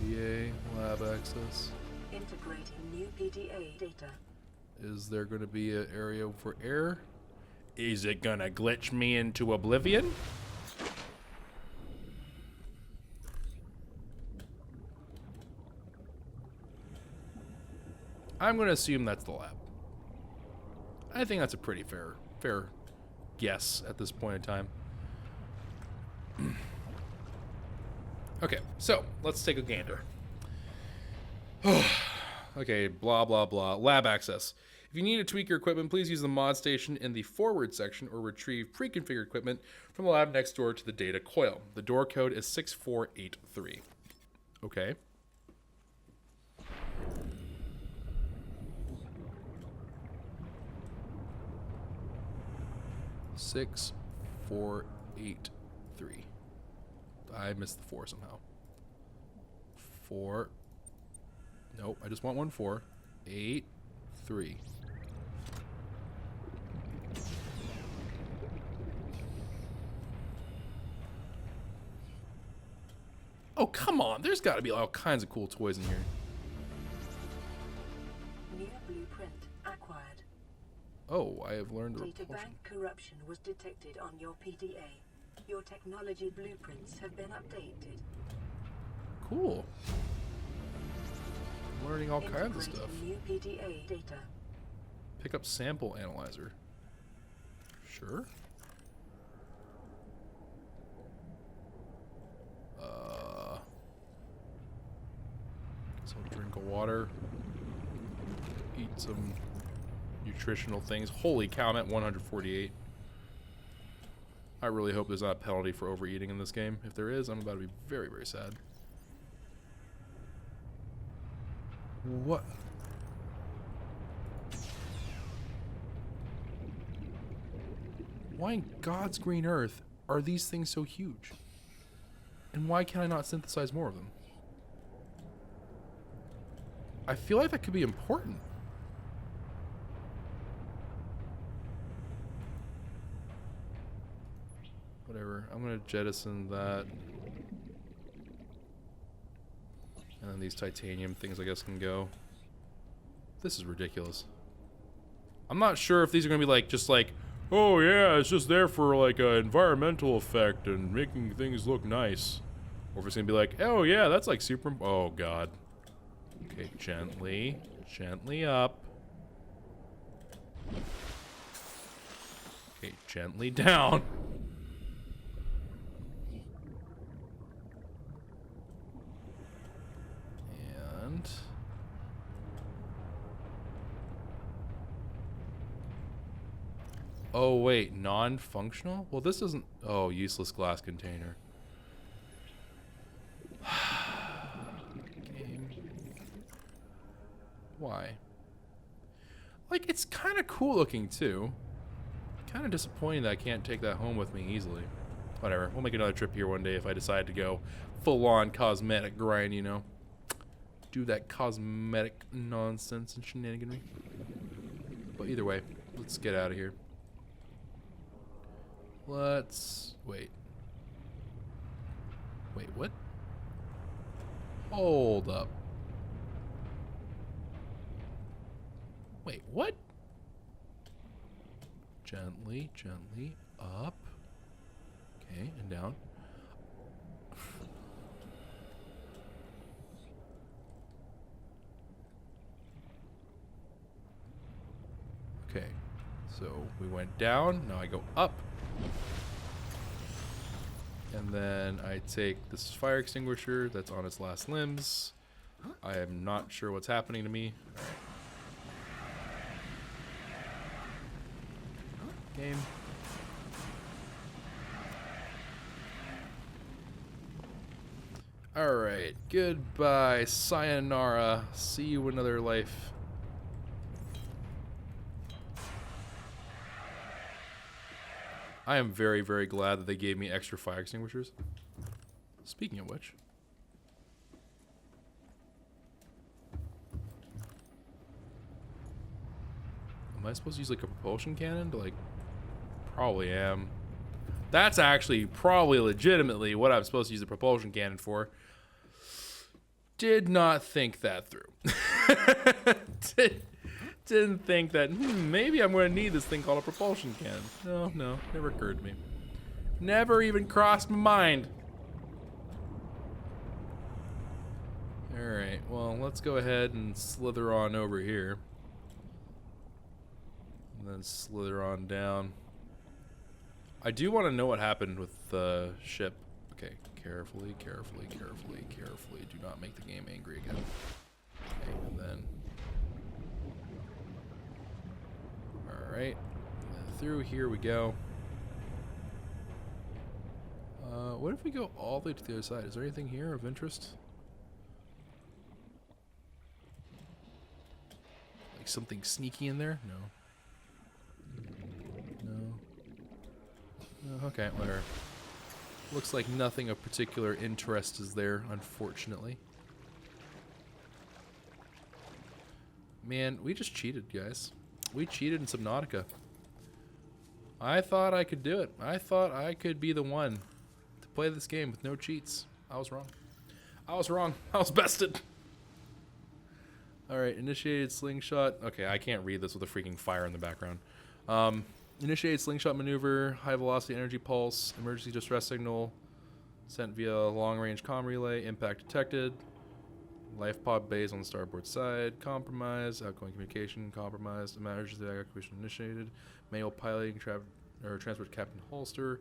PDA, lab access. Integrating new PDA data. Is there gonna be an area for air? Is it gonna glitch me into oblivion? I'm gonna assume that's the lab. I think that's a pretty fair guess at this point in time. Okay, so let's take a gander. Okay, blah blah blah. Lab access. If you need to tweak your equipment, please use the mod station in the forward section or retrieve pre-configured equipment from the lab next door to the data coil. The door code is 6483. Okay. Six, 4, 8, 3. I missed the 4 somehow. 4. Nope, I just want 1 4. 8, 3. Oh, come on. There's got to be all kinds of cool toys in here. New blueprint acquired. Oh, I have learned the Data repulsion. bank corruption was detected on your PDA. Your technology blueprints have been updated. Cool. Learning all kinds of stuff. Integrating new PDA data. Pick up sample analyzer. Sure. So drink of water. Eat some nutritional things. Holy cow, I'm at 148. I really hope there's not a penalty for overeating in this game. If there is, I'm about to be very, very sad. What? Why in God's green earth are these things so huge? And why can I not synthesize more of them? I feel like that could be important. Whatever. I'm gonna jettison that. And then these titanium things, I guess, can go. This is ridiculous. I'm not sure if these are gonna be like, just like, oh yeah, it's just there for like an environmental effect and making things look nice. Or if it's gonna be like, oh yeah, that's like super, oh god. Okay, gently, gently up. Okay, gently down. And oh wait, non-functional? Well, this isn't. Oh, useless glass container. Game. Why? Like, it's kind of cool looking too. Kind of disappointing that I can't take that home with me easily. Whatever. We'll make another trip here one day if I decide to go full-on cosmetic grind, you know. Do that cosmetic nonsense and shenaniganry. But either way, let's get out of here. Let's... wait. Wait, what? Hold up. Wait, what? Gently, gently, up. Okay, and down. Okay, so we went down, now I go up. And then I take this fire extinguisher that's on its last limbs. I am not sure what's happening to me. Game. Alright, goodbye, sayonara. See you another life. I am very, very glad that they gave me extra fire extinguishers. Speaking of which. Am I supposed to use like a propulsion cannon to like... Probably am. That's actually probably legitimately what I'm supposed to use a propulsion cannon for. Did not think that through. Didn't think that, maybe I'm going to need this thing called a propulsion cannon. No, never occurred to me. Never even crossed my mind. Alright, well, let's go ahead and slither on over here. And then slither on down. I do want to know what happened with the ship. Okay, carefully, carefully, carefully, carefully. Do not make the game angry again. Okay, and then... Alright, through here we go. What if we go all the way to the other side? Is there anything here of interest? Like something sneaky in there? No. Okay, whatever. Looks like nothing of particular interest is there, unfortunately. Man, we just cheated, guys. We cheated in Subnautica. I thought I could do it. I thought I could be the one to play this game with no cheats. I was wrong. I was wrong. I was bested. Alright, initiated slingshot. Okay, I can't read this with a freaking fire in the background. Initiated slingshot maneuver, high velocity energy pulse, emergency distress signal, sent via long range comm relay, impact detected, life pod bays on the starboard side, compromise, outgoing communication, compromised, emergency evacuation initiated, manual piloting, transport captain holster,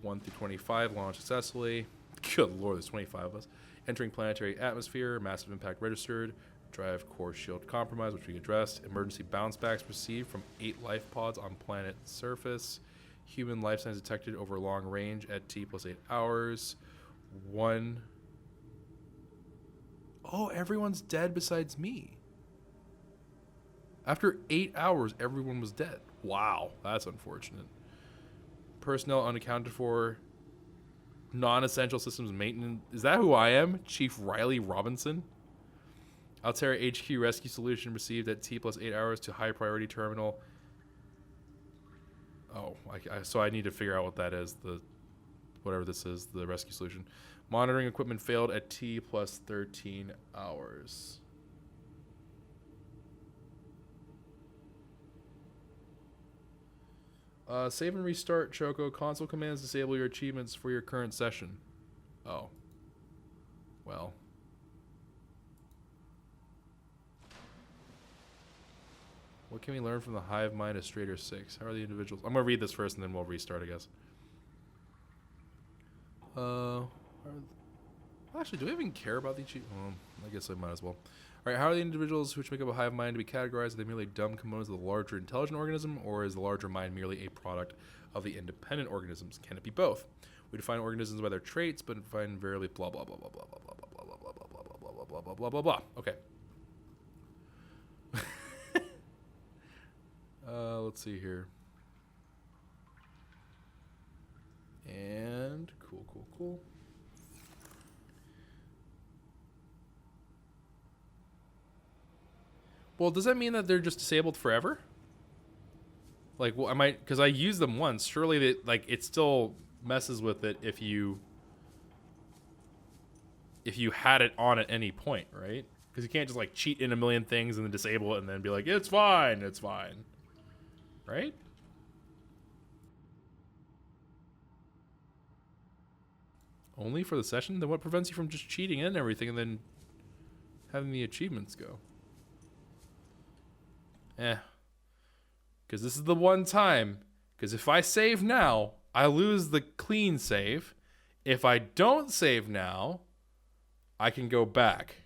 1 through 25, launch successfully. Good lord, there's 25 of us. Entering planetary atmosphere, massive impact registered, drive core shield compromise, which we addressed. Emergency bounce backs received from 8 life pods on planet surface. Human life signs detected over long range at T plus 8 hours. 1. Oh, everyone's dead besides me. After 8 hours, everyone was dead. Wow, that's unfortunate. Personnel unaccounted for. Non-essential systems maintenance. Is that who I am? Chief Riley Robinson? Altera HQ rescue solution received at T plus 8 hours to high priority terminal. Oh, so I need to figure out what that is. Whatever this is, the rescue solution. Monitoring equipment failed at T plus 13 hours. Save and restart, Choco. Console commands disable your achievements for your current session. Oh. Well. What can we learn from the hive mind of Strader 6? How are the individuals... I'm going to read this first and then we'll restart, I guess. Actually, do we even care about the achievements? Well, I guess I might as well. Alright, how are the individuals which make up a hive mind to be categorized? Are they merely dumb components of the larger intelligent organism, or is the larger mind merely a product of the independent organisms? Can it be both? We define organisms by their traits, but define variably blah blah blah blah blah blah blah blah blah blah blah blah blah blah blah blah blah blah blah. Okay. Let's see here. And cool. Well, does that mean that they're just disabled forever? Like, well, because I used them once. Surely, it still messes with it if you had it on at any point, right? Because you can't just like cheat in a million things and then disable it and then be like, it's fine, it's fine. Right? Only for the session? Then what prevents you from just cheating in everything and then having the achievements go? Because this is the one time. Because if I save now, I lose the clean save. If I don't save now, I can go back.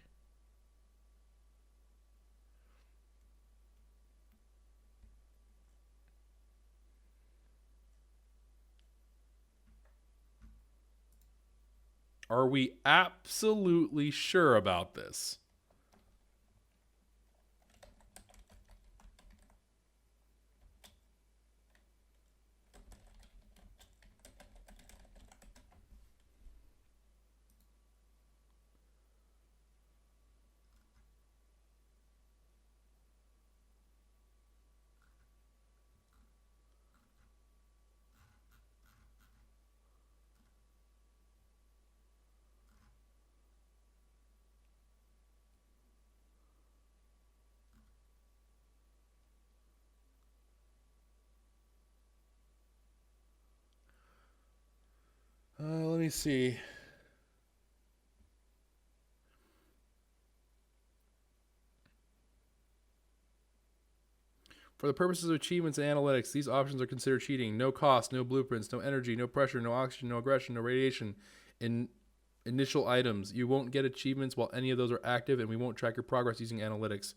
Are we absolutely sure about this? Let me see. For the purposes of achievements and analytics, these options are considered cheating. No cost, no blueprints, no energy, no pressure, no oxygen, no aggression, no radiation. In initial items, you won't get achievements while any of those are active, and we won't track your progress using analytics.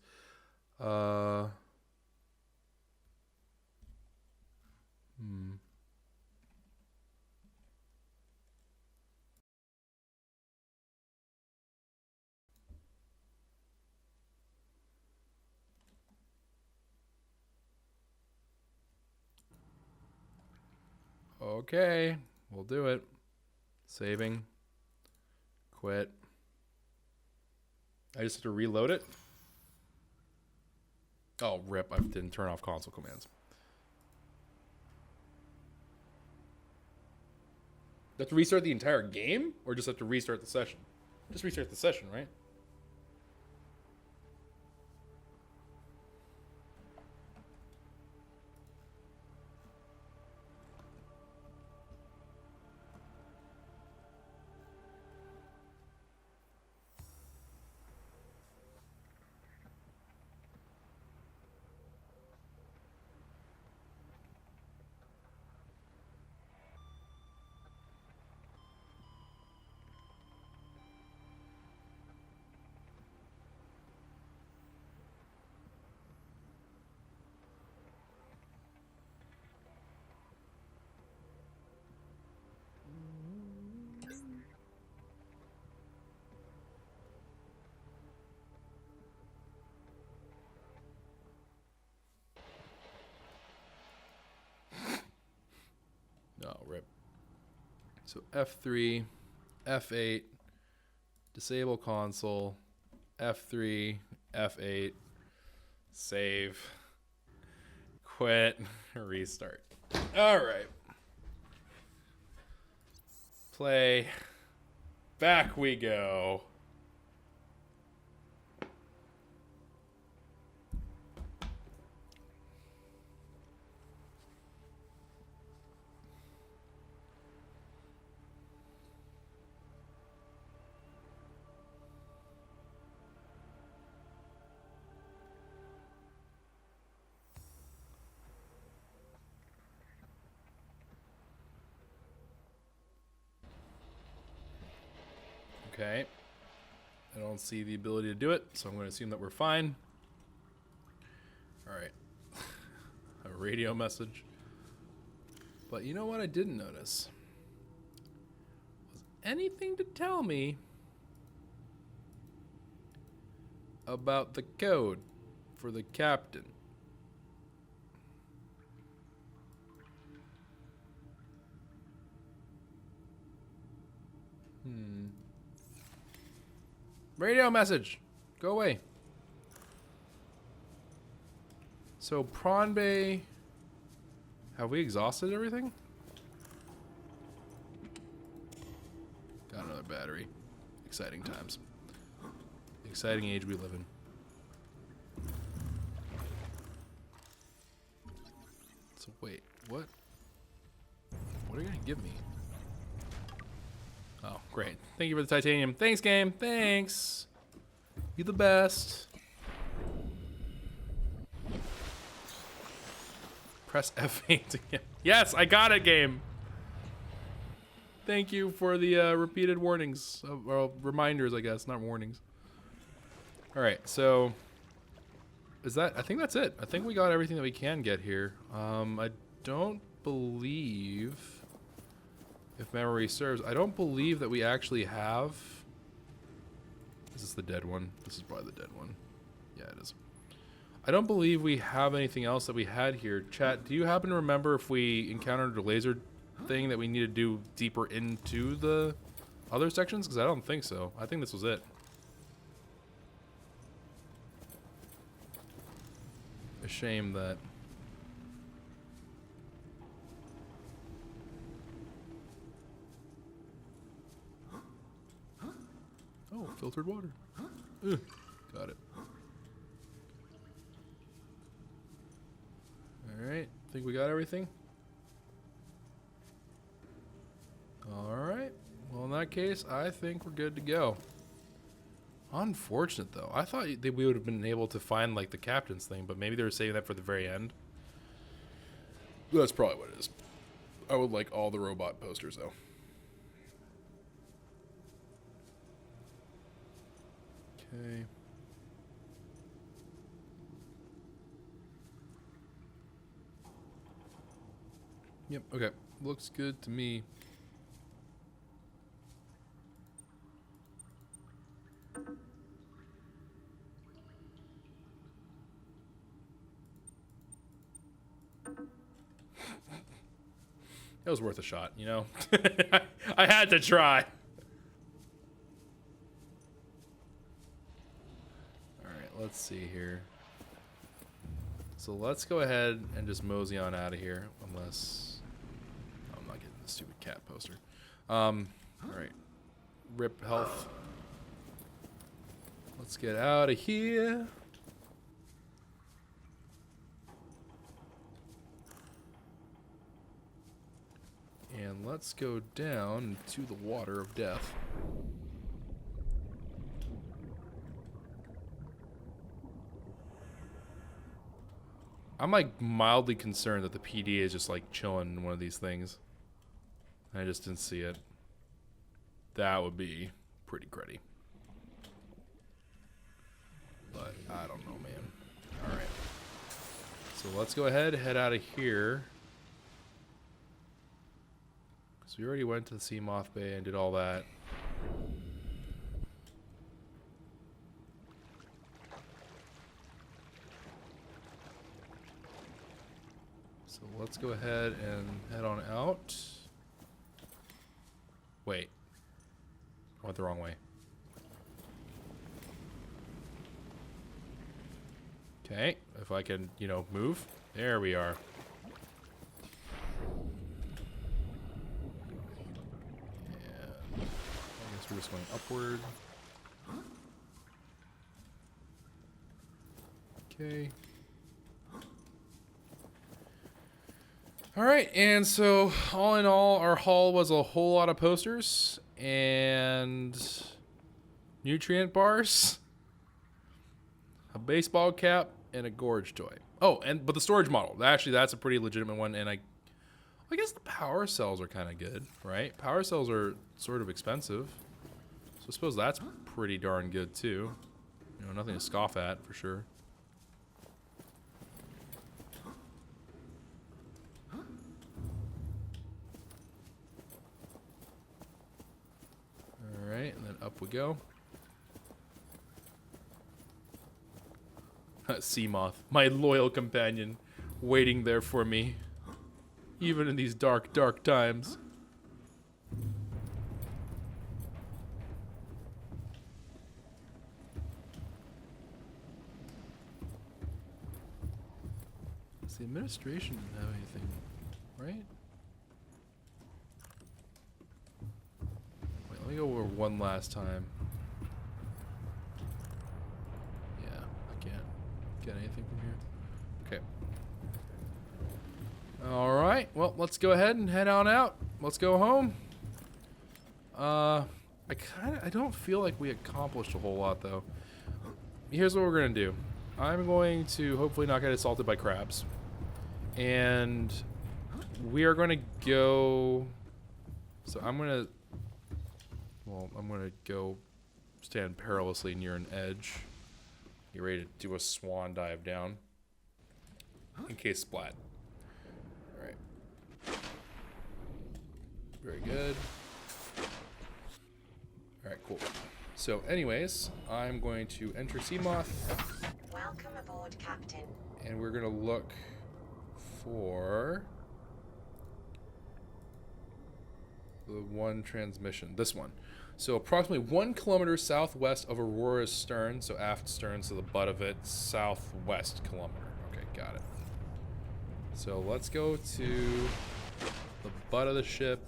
Okay, we'll do it. Saving. Quit. I just have to reload it. Oh, rip. I didn't turn off console commands. Do I have to restart the entire game? Or just have to restart the session? Just restart the session, right? No, rip. So F3, F8, disable console, F3, F8, save, quit, restart. All right. Play. Back we go. Okay. I don't see the ability to do it, so I'm going to assume that we're fine. All right. A radio message. But you know what I didn't notice? Was anything to tell me about the code for the captain? Radio message. Go away. So Prawn Bay. Have we exhausted everything? Got another battery. Exciting times. exciting age we live in. So wait, what? What are you gonna give me? Oh, great. Thank you for the titanium. Thanks, game. Thanks. You the best. Press F8 to get... Yes, I got it, game. Thank you for the repeated warnings. Well, reminders, I guess, not warnings. All right, so... Is that... I think that's it. I think we got everything that we can get here. I don't believe... If memory serves, I don't believe that we actually have... Is this the dead one? This is probably the dead one. Yeah, it is. I don't believe we have anything else that we had here. Chat, do you happen to remember if we encountered a laser thing that we need to do deeper into the other sections? Because I don't think so. I think this was it. A shame that... Oh, filtered water. Ugh, got it. Alright, think we got everything? Alright, well in that case, I think we're good to go. Unfortunate though. I thought that we would have been able to find like the captain's thing, but maybe they were saving that for the very end. That's probably what it is. I would like all the robot posters though. Okay. Yep, okay. Looks good to me. It was worth a shot, you know? I had to try. Alright, let's see here. So let's go ahead and just mosey on out of here. Unless... I'm not getting the stupid cat poster. Alright. Rip health. Let's get out of here. And let's go down to the water of death. I'm like mildly concerned that the PD is just like chilling in one of these things. I just didn't see it. That would be pretty gritty. But I don't know, man. Alright. So let's go ahead, head out of here. So we already went to the Seamoth Bay and did all that. So let's go ahead and head on out. Wait. I went the wrong way. Okay, if I can, you know, move. There we are. And I guess we're just going upward. Okay. Alright, and so all in all, our haul was a whole lot of posters and nutrient bars, a baseball cap, and a gorge toy. Oh, but the storage model. Actually, that's a pretty legitimate one, and I guess the power cells are kind of good, right? Power cells are sort of expensive, so I suppose that's pretty darn good too. You know, nothing to scoff at for sure. Alright, and then up we go. Seamoth, my loyal companion, waiting there for me, even in these dark, dark times. The administration didn't have anything, right? Wait, let me go over one last time. get anything from here? Okay. All right. Well, let's go ahead and head on out. Let's go home. I don't feel like we accomplished a whole lot though. Here's what we're gonna do. I'm going to hopefully not get assaulted by crabs, and we are going to go. So I'm gonna go stand perilously near an edge. Get ready to do a swan dive down. In case splat. Alright. Very good. Alright, cool. So anyways, I'm going to enter Seamoth. Welcome aboard, Captain. And we're gonna look for the one transmission. This one. So approximately 1 kilometer southwest of Aurora's stern, so aft stern, so the butt of it, southwest kilometer. Okay, got it. So let's go to the butt of the ship.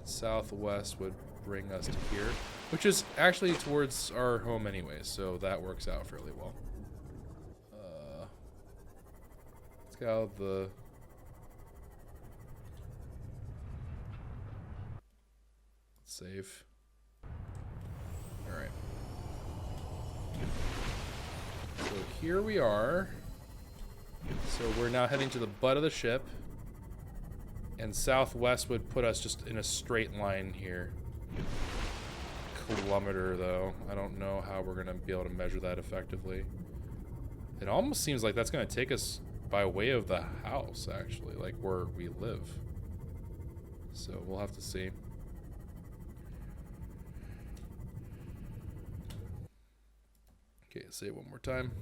Southwest would bring us to here, which is actually towards our home anyway, so that works out fairly well. Let's get out of the... Save. Alright. So here we are. So we're now heading to the butt of the ship. And southwest would put us just in a straight line here. Kilometer though. I don't know how we're gonna be able to measure that effectively. It almost seems like that's gonna take us by way of the house, actually, like where we live. So we'll have to see. Okay, say it one more time.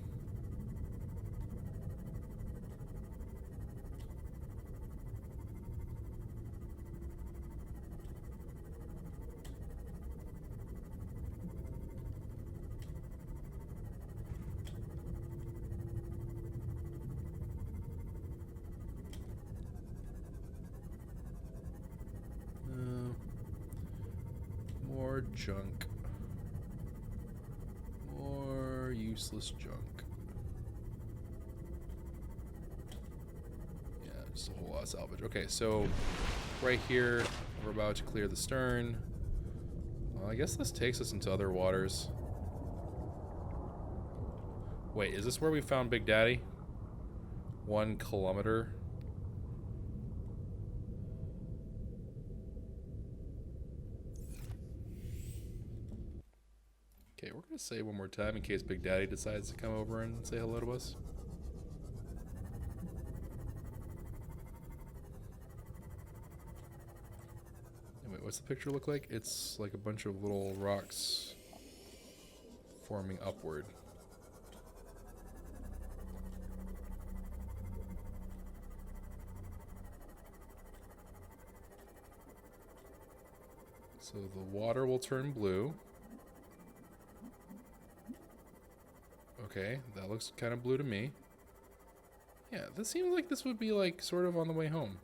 More junk. More useless junk. Yeah, just a whole lot of salvage. Okay, so right here, we're about to clear the stern. Well, I guess this takes us into other waters. Wait, is this where we found Big Daddy? 1 kilometer. Okay, we're gonna say one more time in case Big Daddy decides to come over and say hello to us. And wait, what's the picture look like? It's like a bunch of little rocks forming upward. So the water will turn blue. Okay, that looks kind of blue to me. Yeah, this seems like this would be like sort of on the way home.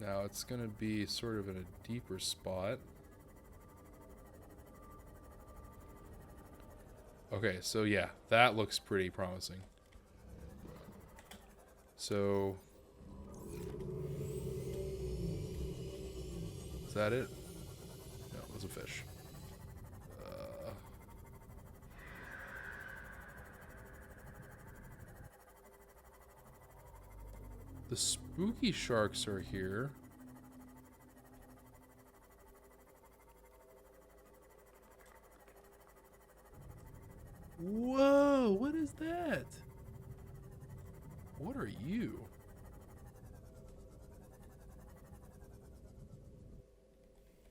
Now it's gonna be sort of in a deeper spot. Okay, so yeah, that looks pretty promising. So, is that it? No, it was a fish. The spooky sharks are here. Whoa, what is that? What are you?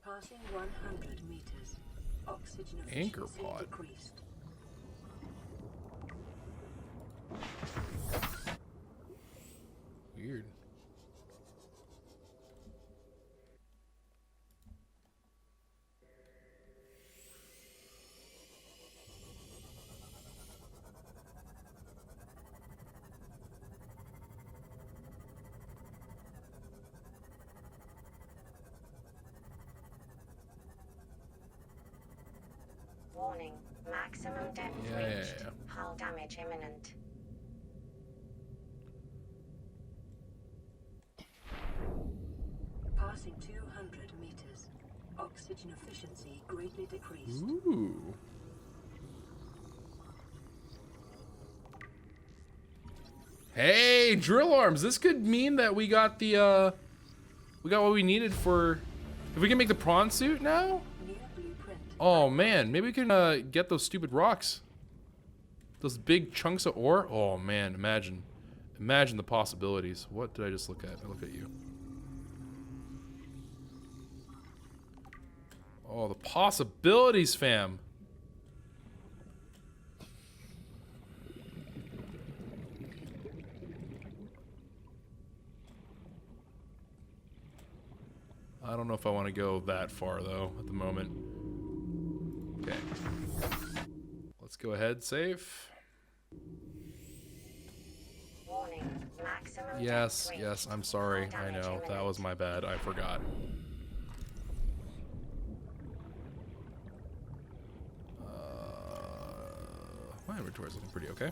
Passing 100 meters. Oxygen Anchor efficiency pod. decreased. Weird. Warning. Maximum depth reached. Hull damage imminent. Passing 200 meters. Oxygen efficiency greatly decreased. Ooh. Hey, drill arms. This could mean that we got the we got what we needed for. If we can make the prawn suit now. New blueprint. Oh man, maybe we can get those stupid rocks. Those big chunks of ore. Oh man, imagine the possibilities. What did I just look at? I look at you. Oh, the possibilities, fam. I don't know if I want to go that far, though, at the moment. Okay. Let's go ahead, save. Warning. Maximum Yes, depth yes, reached. I'm sorry. Hull I damage know. That imminent. was my bad. I forgot. My inventory's looking pretty okay.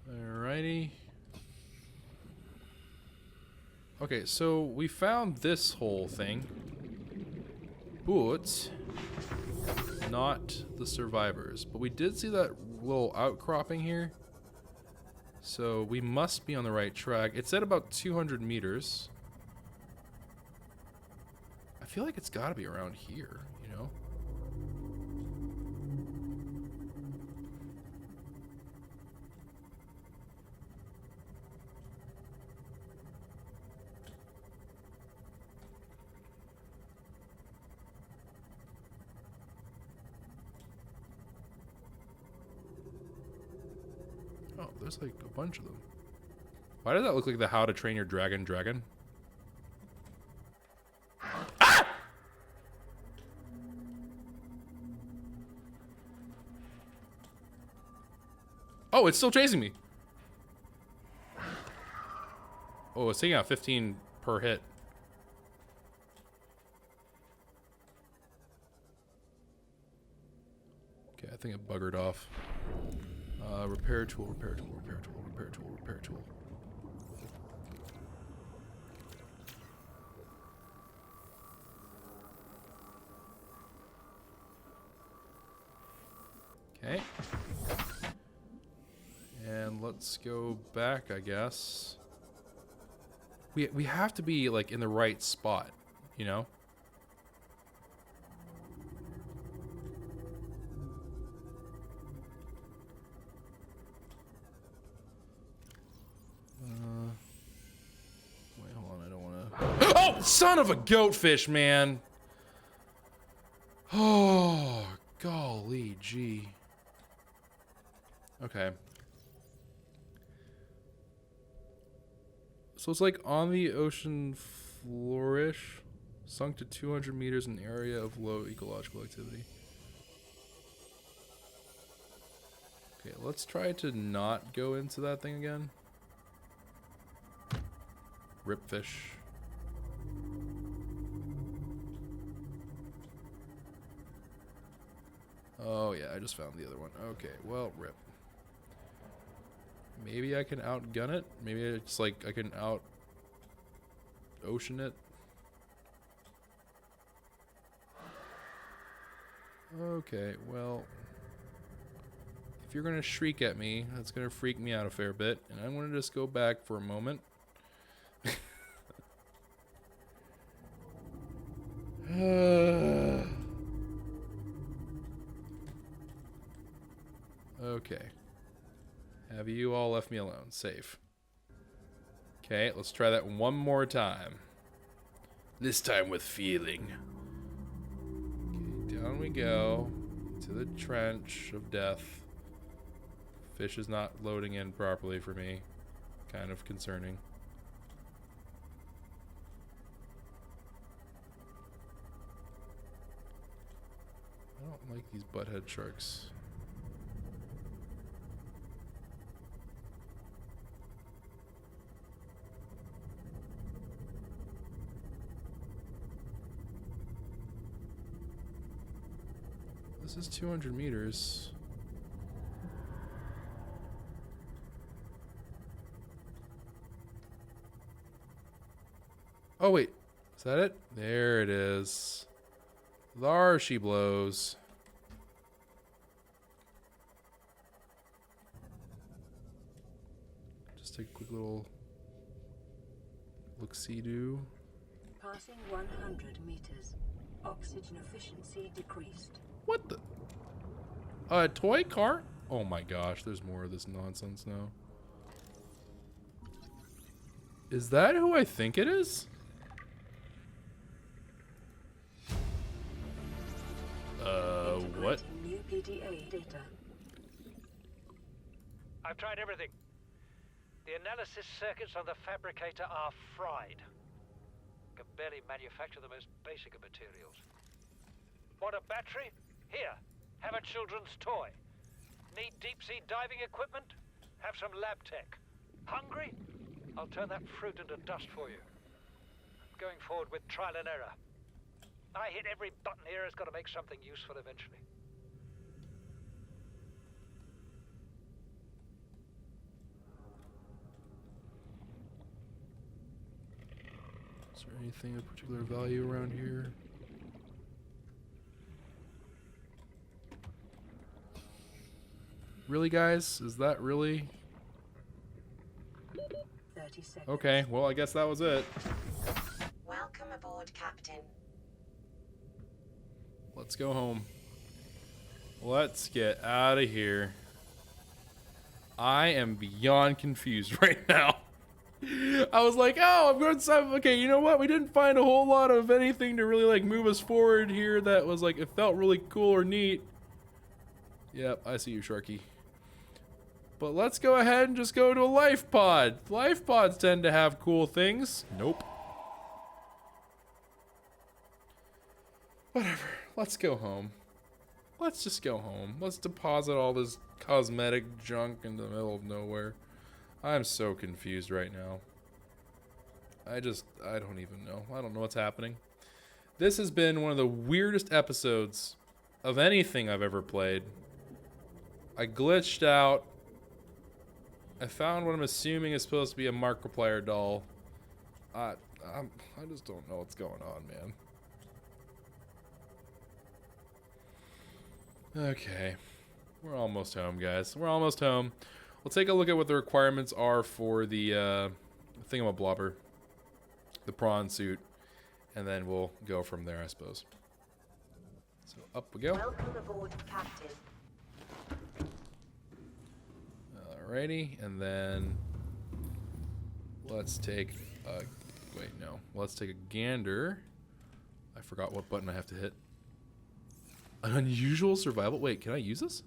Alrighty. Okay, so we found this whole thing, but not the survivors. But we did see that little outcropping here, so we must be on the right track. It's at about 200 meters. I feel like it's got to be around here, you know? Oh, there's like a bunch of them. Why does that look like the How to Train Your Dragon dragon? Ah! Oh, it's still chasing me. Oh, it's taking out 15 per hit. Okay, I think it buggered off. Repair tool, repair tool, repair tool, repair tool, repair tool. Okay. And let's go back, I guess. We have to be like in the right spot, you know? Wait, hold on, I don't want to. Oh, son of a goatfish, man! Oh, golly gee. Okay. So it's like on the ocean flourish, sunk to 200 meters in area of low ecological activity. Okay, let's try to not go into that thing again. Rip fish. Oh yeah, I just found the other one. Okay, well, rip. Maybe I can outgun it. Maybe it's like I can out ocean it. Okay, well, if you're gonna shriek at me, that's gonna freak me out a fair bit, and I'm gonna just go back for a moment. Okay. Have you all left me alone? Safe. Okay, let's try that one more time. This time with feeling. Okay, down we go. To the trench of death. Fish is not loading in properly for me. Kind of concerning. I don't like these butthead sharks. This is 200 meters. Oh, wait. Is that it? There it is. There she blows. Just take a quick little look-see-do. Passing 100 meters. Oxygen efficiency decreased. What the? A toy car? Oh my gosh, there's more of this nonsense now. Is that who I think it is? What? Integrating new PDA data. I've tried everything. The analysis circuits on the fabricator are fried. Can barely manufacture the most basic of materials. Want a battery? Here, have a children's toy. Need deep-sea diving equipment? Have some lab tech. Hungry? I'll turn that fruit into dust for you. Going forward with trial and error. I hit every button here has got to make something useful eventually. Is there anything of particular value around here? Really, guys? Is that really? 30 seconds. Okay, well, I guess that was it. Welcome aboard, Captain. Let's go home. Let's get out of here. I am beyond confused right now. I was like, oh, I'm going to... Okay, you know what? We didn't find a whole lot of anything to really, like, move us forward here that was, like, it felt really cool or neat. Yep, I see you, Sharky. But let's go ahead and just go to a life pod. Life pods tend to have cool things. Nope. Whatever. Let's go home. Let's just go home. Let's deposit all this cosmetic junk in the middle of nowhere. I'm so confused right now. I don't even know. I don't know what's happening. This has been one of the weirdest episodes of anything I've ever played. I glitched out. I found what I'm assuming is supposed to be a Markiplier doll. I just don't know what's going on, man. Okay. We're almost home, guys. We're almost home. We'll take a look at what the requirements are for the thingamablobber. The prawn suit. And then we'll go from there, I suppose. So up we go. Welcome aboard, Captain. Alrighty, and then let's take a... Wait, no. Let's take a gander. I forgot what button I have to hit. An unusual survival... Wait, can I use this?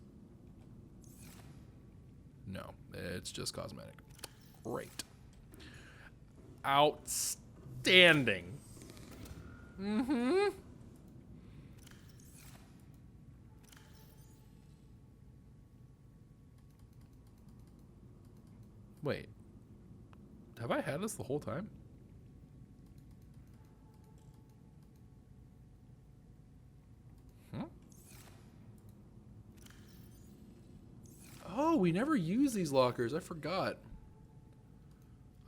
No, it's just cosmetic. Great. Outstanding. Mm-hmm. Wait. Have I had this the whole time? Huh? Oh, we never use these lockers. I forgot.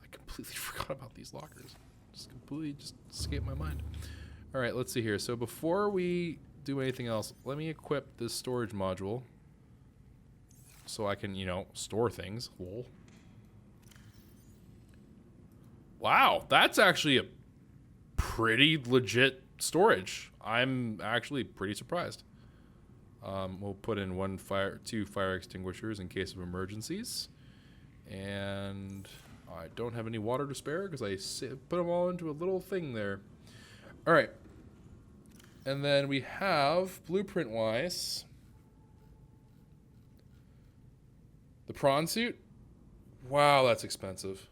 I completely forgot about these lockers. Just completely escaped my mind. All right, let's see here. So before we do anything else, let me equip this storage module so I can, store things. Lol. Wow, that's actually a pretty legit storage. I'm actually pretty surprised. We'll put in two fire extinguishers in case of emergencies. And I don't have any water to spare because I put them all into a little thing there. All right. And then we have, blueprint-wise, the prawn suit. Wow, that's expensive.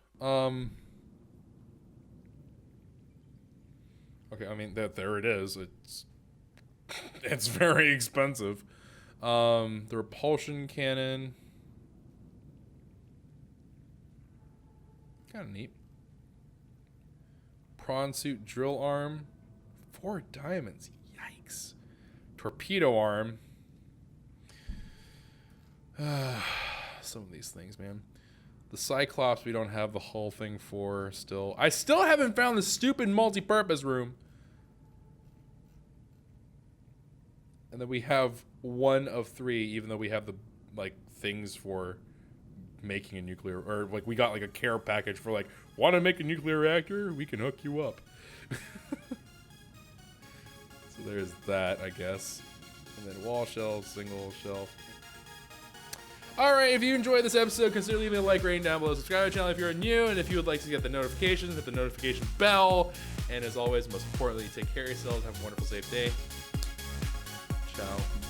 Okay, I mean, there it is. It's very expensive. The repulsion cannon. Kind of neat. Prawn suit drill arm. 4 diamonds. Yikes. Torpedo arm. Some of these things, man. The Cyclops, we don't have the whole thing for still. I still haven't found the stupid multi-purpose room. And then we have 1 of 3, even though we have the like things for making a nuclear, or like we got like a care package for like, want to make a nuclear reactor? We can hook you up. So there's that, I guess. And then wall shelf, single shelf. Alright, if you enjoyed this episode, consider leaving a like, rating down below, subscribe to the channel if you're new, and if you would like to get the notifications, hit the notification bell. And as always, most importantly, take care of yourselves, have a wonderful, safe day. Ciao.